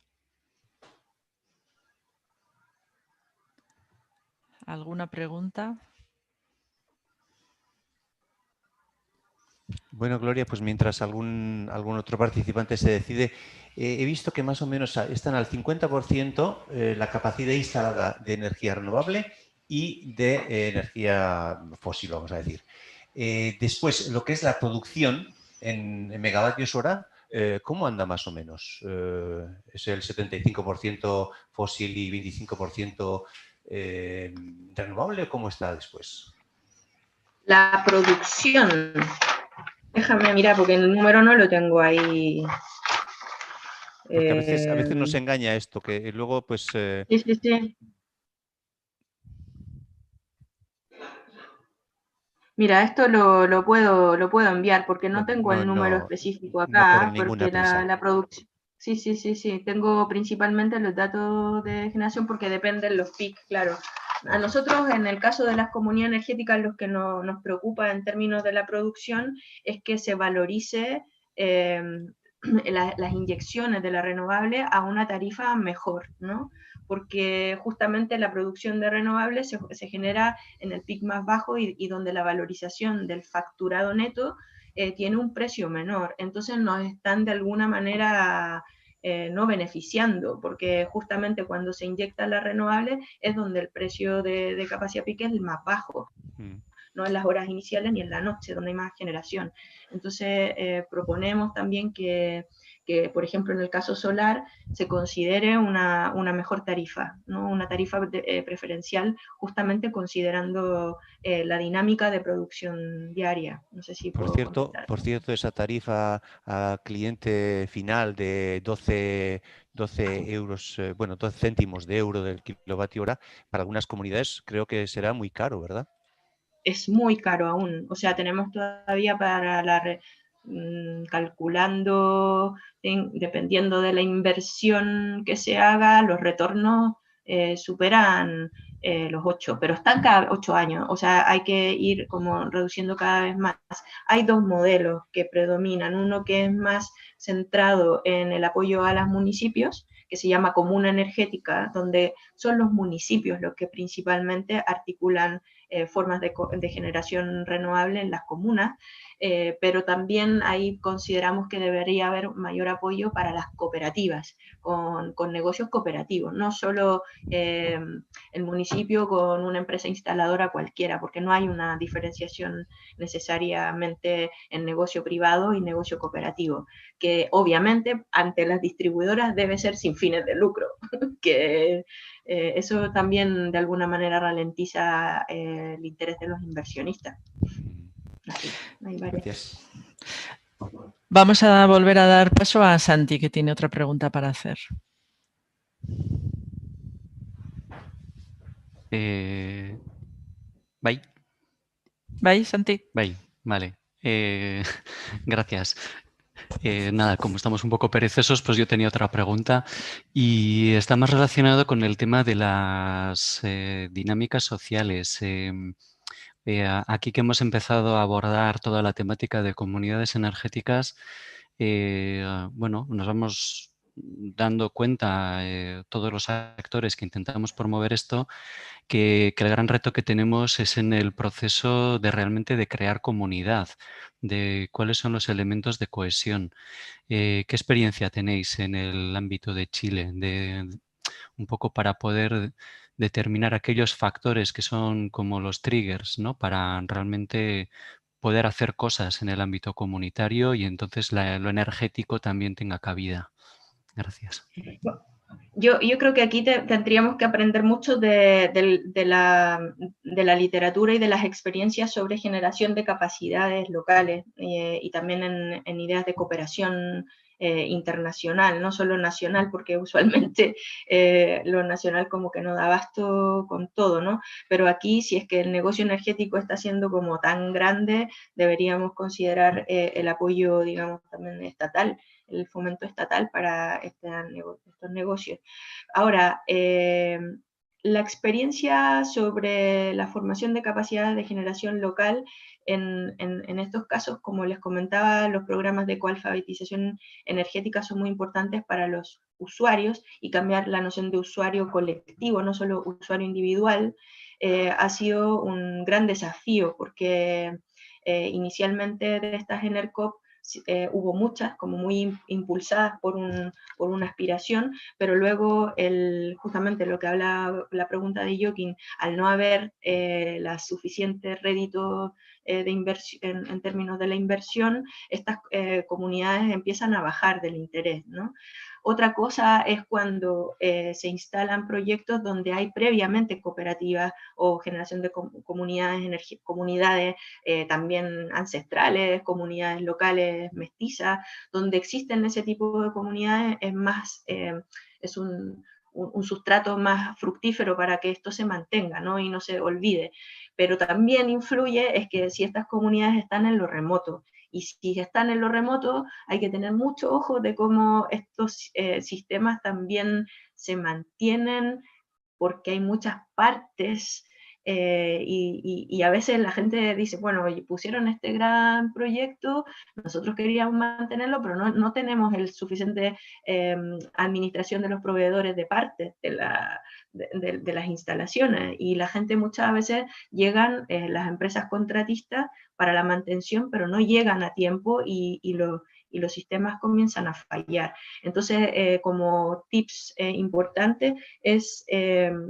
¿Alguna pregunta? Bueno, Gloria, pues mientras algún otro participante se decide, he visto que más o menos están al 50% la capacidad instalada de energía renovable y de energía fósil, vamos a decir. Después, lo que es la producción en megavatios hora, ¿cómo anda más o menos? ¿Es el 75% fósil y 25% renovable o cómo está después? La producción... Déjame mirar, porque el número no lo tengo ahí. Porque a veces nos engaña esto, que luego pues... Sí, sí, sí. Mira, esto lo puedo enviar, porque no tengo el número específico acá, no porque la producción... Sí, sí, sí, sí. Tengo principalmente los datos de generación porque dependen los PIC, claro. A nosotros, en el caso de las comunidades energéticas, lo que nos preocupa en términos de la producción es que se valorice las inyecciones de la renovable a una tarifa mejor, ¿no? Porque justamente la producción de renovables se genera en el PIC más bajo y donde la valorización del facturado neto tiene un precio menor. Entonces nos están de alguna manera no beneficiando, porque justamente cuando se inyecta la renovable es donde el precio de capacidad PIC es el más bajo. No en las horas iniciales ni en la noche, donde hay más generación. Entonces, proponemos también que, por ejemplo, en el caso solar, se considere una mejor tarifa, ¿no? Una tarifa preferencial, justamente considerando la dinámica de producción diaria. No sé si por cierto, esa tarifa a cliente final de 12 euros, bueno, 12 céntimos de euro del kilovatio hora, para algunas comunidades creo que será muy caro, ¿verdad? Es muy caro aún. O sea, tenemos todavía para calculando, dependiendo de la inversión que se haga, los retornos superan los 8, pero están cada 8 años, o sea, hay que ir como reduciendo cada vez más. Hay dos modelos que predominan, uno que es más centrado en el apoyo a los municipios, que se llama comuna energética, donde son los municipios los que principalmente articulan formas de generación renovable en las comunas, pero también ahí consideramos que debería haber mayor apoyo para las cooperativas, con negocios cooperativos, no solo el municipio con una empresa instaladora cualquiera, porque no hay una diferenciación necesariamente en negocio privado y negocio cooperativo, que obviamente ante las distribuidoras debe ser sin fines de lucro, que eso también de alguna manera ralentiza el interés de los inversionistas. Así, gracias. Vamos a volver a dar paso a Santi, que tiene otra pregunta para hacer. Bye. Bye, Santi. Bye, vale. Gracias. Nada, como estamos un poco perezosos, pues yo tenía otra pregunta y está más relacionado con el tema de las dinámicas sociales. Aquí que hemos empezado a abordar toda la temática de comunidades energéticas, bueno, nos vamos dando cuenta, todos los actores que intentamos promover esto, que el gran reto que tenemos es en el proceso de realmente de crear comunidad, de cuáles son los elementos de cohesión. ¿Qué experiencia tenéis en el ámbito de Chile? Un poco para poder determinar aquellos factores que son como los triggers, ¿no? Para realmente poder hacer cosas en el ámbito comunitario y entonces lo energético también tenga cabida. Gracias. Yo creo que aquí tendríamos que aprender mucho de la literatura y de las experiencias sobre generación de capacidades locales y también en ideas de cooperación internacional, no solo nacional, porque usualmente lo nacional como que no da abasto con todo, ¿no? Pero aquí, si es que el negocio energético está siendo como tan grande, deberíamos considerar el apoyo, digamos, también estatal, el fomento estatal para estos negocios. Ahora, la experiencia sobre la formación de capacidades de generación local en estos casos, como les comentaba, los programas de coalfabetización energética son muy importantes para los usuarios y cambiar la noción de usuario colectivo, no solo usuario individual, ha sido un gran desafío porque inicialmente de estas ENERCOP hubo muchas, como muy impulsadas por una aspiración, pero luego justamente lo que habla la pregunta de Joaquín, al no haber la suficiente rédito de inversión, en términos de la inversión, estas comunidades empiezan a bajar del interés, ¿no? Otra cosa es cuando se instalan proyectos donde hay previamente cooperativas o generación de comunidades también ancestrales, comunidades locales mestizas, donde existen ese tipo de comunidades, es un sustrato más fructífero para que esto se mantenga, ¿no? Y no se olvide. Pero también influye es que si estas comunidades están en lo remoto, y si están en lo remoto, hay que tener mucho ojo de cómo estos sistemas también se mantienen, porque hay muchas partes y a veces la gente dice, bueno, pusieron este gran proyecto, nosotros queríamos mantenerlo, pero no tenemos el suficiente administración de los proveedores de partes de las instalaciones, y la gente muchas veces llegan, las empresas contratistas, para la mantención, pero no llegan a tiempo y los sistemas comienzan a fallar. Entonces, como tips importantes,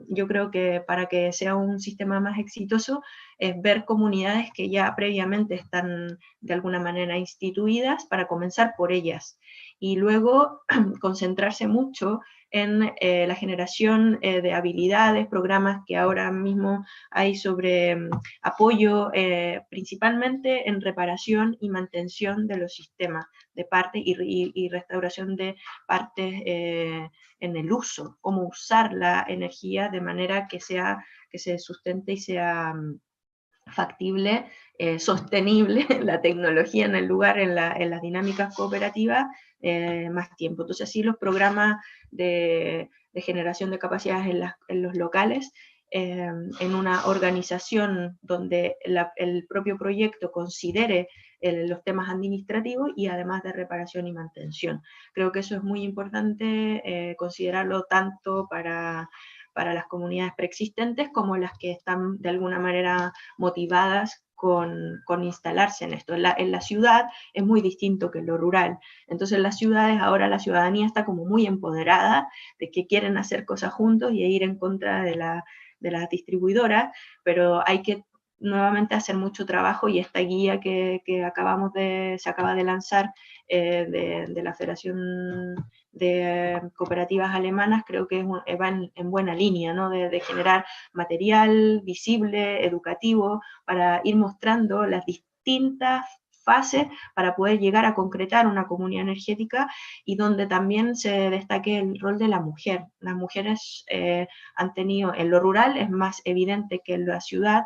yo creo que para que sea un sistema más exitoso, es ver comunidades que ya previamente están de alguna manera instituidas para comenzar por ellas. Y luego concentrarse mucho en la generación de habilidades, programas que ahora mismo hay sobre apoyo principalmente en reparación y mantención de los sistemas de partes y restauración de partes en el uso, cómo usar la energía de manera que se sustente y sea factible, sostenible la tecnología en el lugar, en las dinámicas cooperativas, más tiempo. Entonces, así los programas de generación de capacidades en los locales, en una organización donde el propio proyecto considere los temas administrativos y además de reparación y mantención. Creo que eso es muy importante considerarlo tanto para las comunidades preexistentes como las que están de alguna manera motivadas con instalarse en esto. En la ciudad es muy distinto que en lo rural. Entonces en las ciudades ahora la ciudadanía está como muy empoderada de que quieren hacer cosas juntos y ir en contra de las distribuidoras, pero hay que nuevamente hacer mucho trabajo, y esta guía que se acaba de lanzar de la Federación de Cooperativas Alemanas, creo que va en buena línea, ¿no? De generar material visible, educativo, para ir mostrando las distintas fases para poder llegar a concretar una comunidad energética, y donde también se destaque el rol de la mujer. Las mujeres han tenido, en lo rural es más evidente que en la ciudad,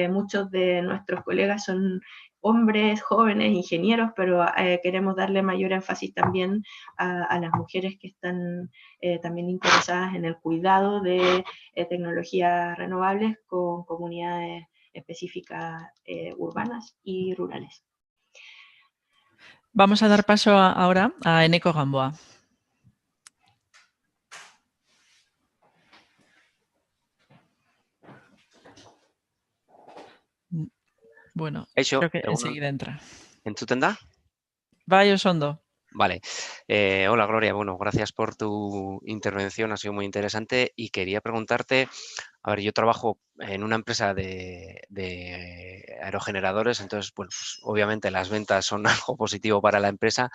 muchos de nuestros colegas son hombres jóvenes, ingenieros, pero queremos darle mayor énfasis también a las mujeres que están también interesadas en el cuidado de tecnologías renovables con comunidades específicas urbanas y rurales. Vamos a dar paso ahora a Eneko Gamboa. Bueno, creo que enseguida entra. Entzuten da? Bai, oso ondo. Vale. Hola, Gloria. Bueno, gracias por tu intervención, ha sido muy interesante y quería preguntarte, a ver, yo trabajo en una empresa de aerogeneradores, entonces, bueno, pues, obviamente las ventas son algo positivo para la empresa,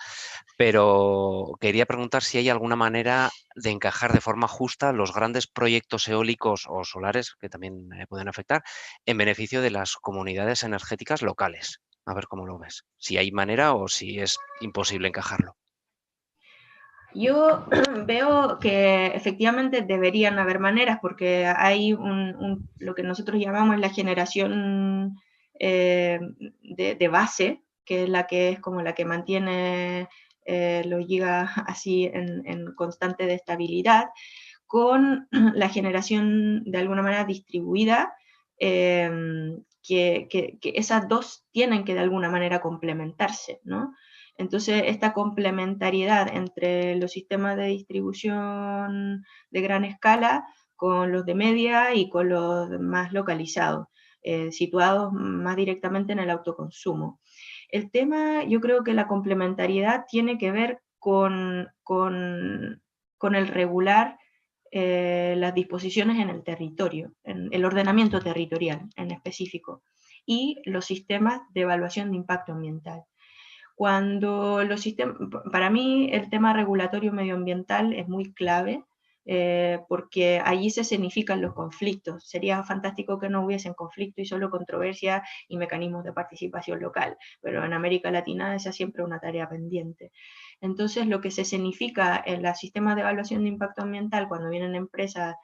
pero quería preguntar si hay alguna manera de encajar de forma justa los grandes proyectos eólicos o solares, que también pueden afectar, en beneficio de las comunidades energéticas locales. A ver cómo lo ves. Si hay manera o si es imposible encajarlo. Yo veo que efectivamente deberían haber maneras, porque hay lo que nosotros llamamos la generación de base, que es como la que mantiene los gigas así en constante de estabilidad, con la generación de alguna manera distribuida, que esas dos tienen que de alguna manera complementarse, ¿no? Entonces, esta complementariedad entre los sistemas de distribución de gran escala con los de media y con los más localizados, situados más directamente en el autoconsumo. El tema, yo creo que la complementariedad tiene que ver con el regular las disposiciones en el territorio, en el ordenamiento territorial en específico, y los sistemas de evaluación de impacto ambiental. Cuando los sistemas, para mí el tema regulatorio medioambiental es muy clave, porque allí se escenifican los conflictos. Sería fantástico que no hubiesen conflicto y solo controversia y mecanismos de participación local, pero en América Latina esa es siempre una tarea pendiente. Entonces, lo que se escenifica en los sistemas de evaluación de impacto ambiental cuando vienen empresas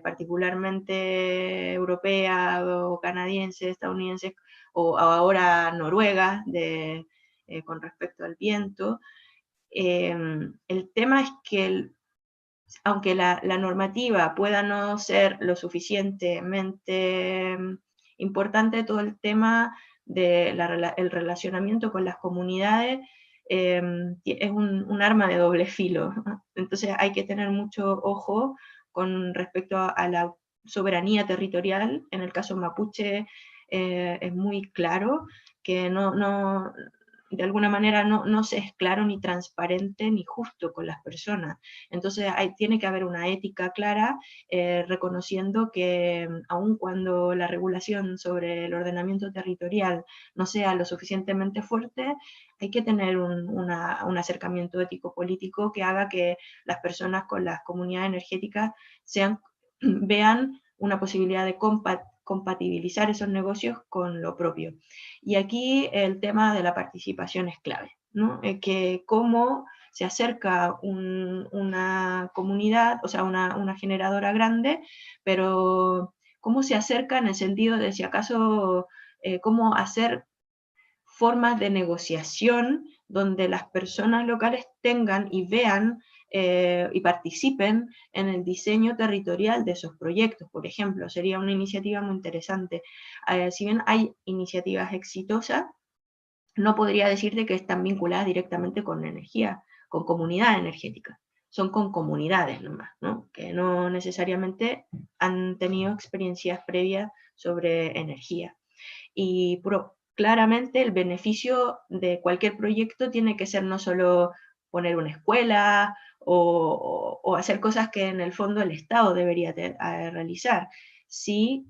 particularmente europeas o canadienses, estadounidenses, o ahora noruegas, con respecto al viento, el tema es que aunque la normativa pueda no ser lo suficientemente importante, todo el tema del relacionamiento con las comunidades es un arma de doble filo. Entonces hay que tener mucho ojo con respecto a la soberanía territorial. En el caso mapuche es muy claro que de alguna manera no se es claro ni transparente ni justo con las personas. Entonces tiene que haber una ética clara, reconociendo que aun cuando la regulación sobre el ordenamiento territorial no sea lo suficientemente fuerte, hay que tener un acercamiento ético-político que haga que las personas con las comunidades energéticas vean una posibilidad de compatibilizar esos negocios con lo propio. Y aquí el tema de la participación es clave, ¿no? Que cómo se acerca una comunidad, o sea, una generadora grande, pero cómo se acerca en el sentido de si acaso, cómo hacer formas de negociación donde las personas locales tengan y vean y participen en el diseño territorial de esos proyectos, por ejemplo. Sería una iniciativa muy interesante. Si bien hay iniciativas exitosas, no podría decirte que están vinculadas directamente con energía, con comunidad energética. Son con comunidades nomás, ¿no? Que no necesariamente han tenido experiencias previas sobre energía. Y claramente el beneficio de cualquier proyecto tiene que ser no solo poner una escuela o hacer cosas que en el fondo el Estado debería realizar, sí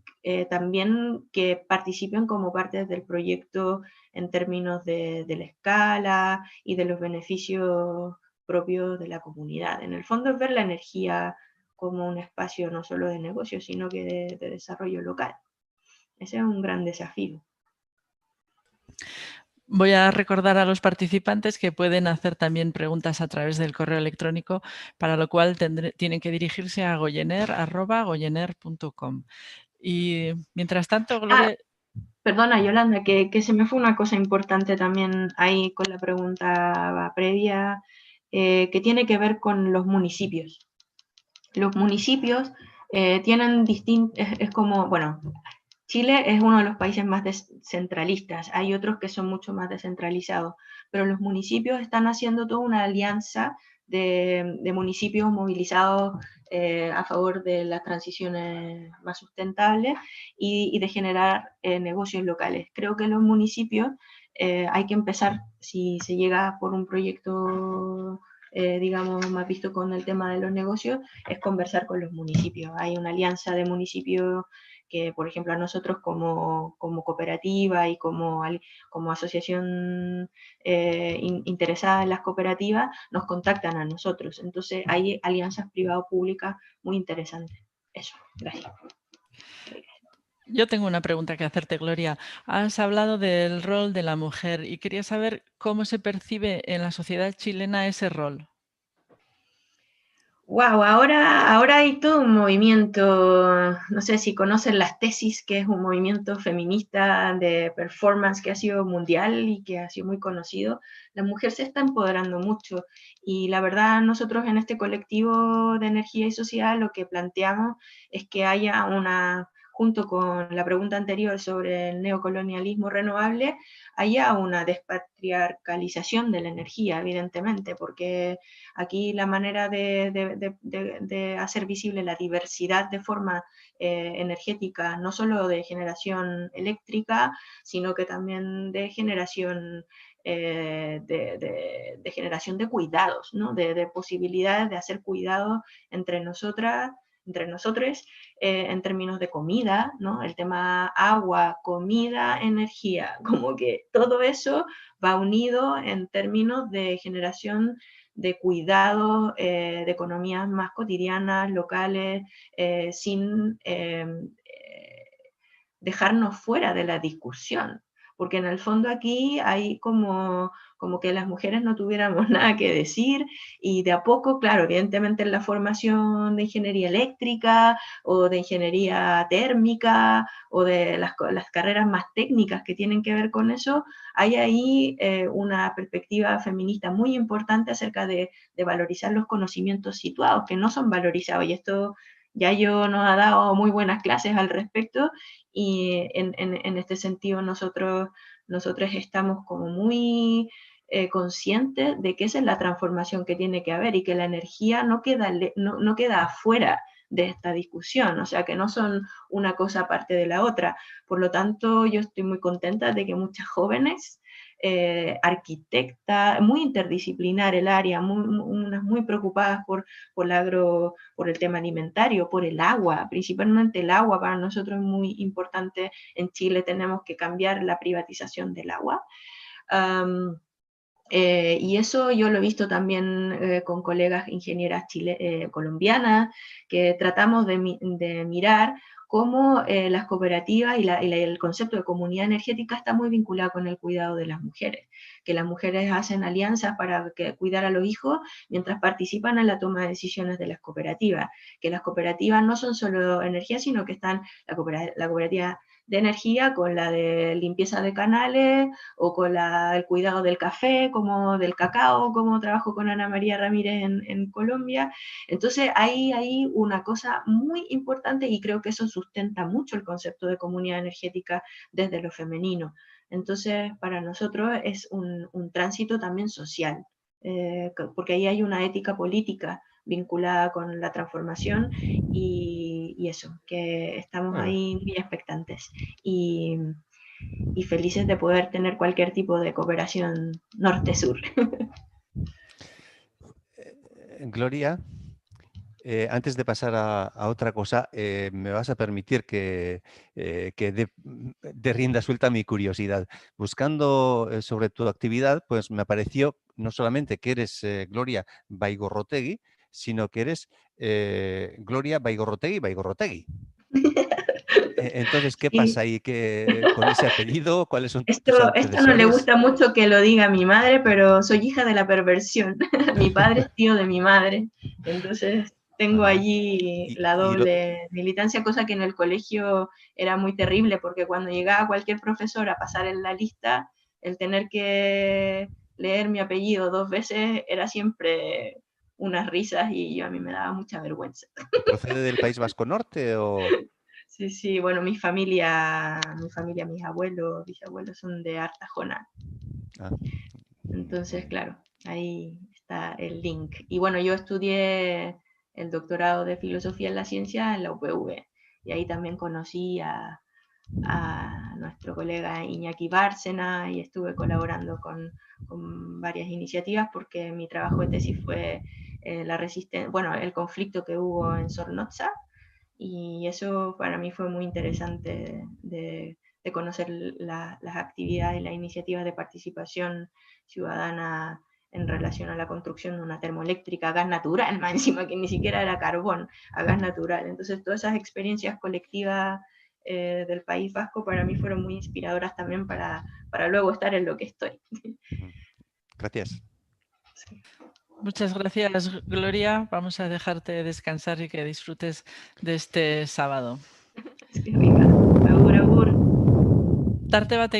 también que participen como parte del proyecto en términos de la escala y de los beneficios propios de la comunidad. En el fondo es ver la energía como un espacio no solo de negocio, sino que de desarrollo local. Ese es un gran desafío. Voy a recordar a los participantes que pueden hacer también preguntas a través del correo electrónico, para lo cual tienen que dirigirse a goyener@goyener.com. Y mientras tanto, Gloria... Perdona, Yolanda, que se me fue una cosa importante también ahí con la pregunta previa, que tiene que ver con los municipios. Los municipios tienen es como, bueno, Chile es uno de los países más descentralistas, hay otros que son mucho más descentralizados, pero los municipios están haciendo toda una alianza de municipios movilizados a favor de las transiciones más sustentables y de generar negocios locales. Creo que los municipios hay que empezar, si se llega por un proyecto digamos, más visto con el tema de los negocios, es conversar con los municipios. Hay una alianza de municipios que, por ejemplo, a nosotros como cooperativa y como asociación interesada en las cooperativas, nos contactan a nosotros. Entonces, hay alianzas privado-públicas muy interesantes. Eso, gracias. Yo tengo una pregunta que hacerte, Gloria. Has hablado del rol de la mujer y quería saber cómo se percibe en la sociedad chilena ese rol. Wow, ahora hay todo un movimiento, no sé si conocen las tesis, que es un movimiento feminista de performance que ha sido mundial y que ha sido muy conocido. La mujer se está empoderando mucho y la verdad nosotros en este colectivo de energía y sociedad lo que planteamos es que haya junto con la pregunta anterior sobre el neocolonialismo renovable, haya una despatriarcalización de la energía, evidentemente, porque aquí la manera de hacer visible la diversidad de forma energética, no solo de generación eléctrica, sino que también de generación de generación de cuidados, ¿no? de posibilidades de hacer cuidados entre nosotros, en términos de comida, ¿no? El tema agua, comida, energía, como que todo eso va unido en términos de generación de cuidado, de economías más cotidianas, locales, sin dejarnos fuera de la discusión. Porque en el fondo aquí hay como que las mujeres no tuviéramos nada que decir y de a poco, claro, evidentemente en la formación de ingeniería eléctrica o de ingeniería térmica o de las carreras más técnicas que tienen que ver con eso, hay ahí una perspectiva feminista muy importante acerca de valorizar los conocimientos situados, que no son valorizados, y esto Yayo nos ha dado muy buenas clases al respecto, y en este sentido nosotros estamos como muy conscientes de que esa es la transformación que tiene que haber y que la energía no queda afuera de esta discusión, o sea que no son una cosa aparte de la otra. Por lo tanto, yo estoy muy contenta de que muchas jóvenes arquitectas, muy interdisciplinar el área, unas muy preocupadas por el tema alimentario, por el agua, principalmente el agua para nosotros es muy importante. En Chile tenemos que cambiar la privatización del agua. Y eso yo lo he visto también con colegas ingenieras colombianas, que tratamos de mirar cómo las cooperativas y el concepto de comunidad energética está muy vinculado con el cuidado de las mujeres, que las mujeres hacen alianzas para cuidar a los hijos mientras participan en la toma de decisiones de las cooperativas, que las cooperativas no son solo energía, sino que están la cooperativa energía con la de limpieza de canales o con el cuidado del café, como del cacao, como trabajo con Ana María Ramírez en Colombia. Entonces hay una cosa muy importante y creo que eso sustenta mucho el concepto de comunidad energética desde lo femenino. Entonces, para nosotros es un tránsito también social, porque ahí hay una ética política vinculada con la transformación y eso, que estamos ahí muy expectantes y felices de poder tener cualquier tipo de cooperación norte-sur. Gloria, antes de pasar a otra cosa, me vas a permitir que dé rienda suelta a mi curiosidad. Buscando sobre tu actividad, pues me apareció no solamente que eres Gloria Baigorrotegui, sino que eres Gloria Baigorrotegui. Entonces, ¿qué pasa ahí con ese apellido? ¿Cuáles son tus antecesores? Esto no le gusta mucho que lo diga mi madre, pero soy hija de la perversión. Mi padre es tío de mi madre, entonces tengo allí la doble militancia, cosa que en el colegio era muy terrible, porque cuando llegaba cualquier profesor a pasar en la lista, el tener que leer mi apellido 2 veces era siempre unas risas y a mí me daba mucha vergüenza. ¿Procede del País Vasco Norte o...? Sí, sí, bueno, mi familia, mis abuelos, bisabuelos son de Artajona. Entonces, claro, ahí está el link. Y bueno, yo estudié el doctorado de Filosofía en la Ciencia en la UPV. Y ahí también conocí a nuestro colega Iñaki Bárcena y estuve colaborando con varias iniciativas porque mi trabajo de tesis fue el conflicto que hubo en Zornotza. Y eso para mí fue muy interesante de conocer las actividades y las iniciativas de participación ciudadana en relación a la construcción de una termoeléctrica a gas natural, más encima que ni siquiera era carbón, a gas natural. Entonces todas esas experiencias colectivas del País Vasco para mí fueron muy inspiradoras también para luego estar en lo que estoy. Gracias. Sí. Muchas gracias, Gloria. Vamos a dejarte descansar y que disfrutes de este sábado. Es que rica. Agur, agur. Tarte batekin.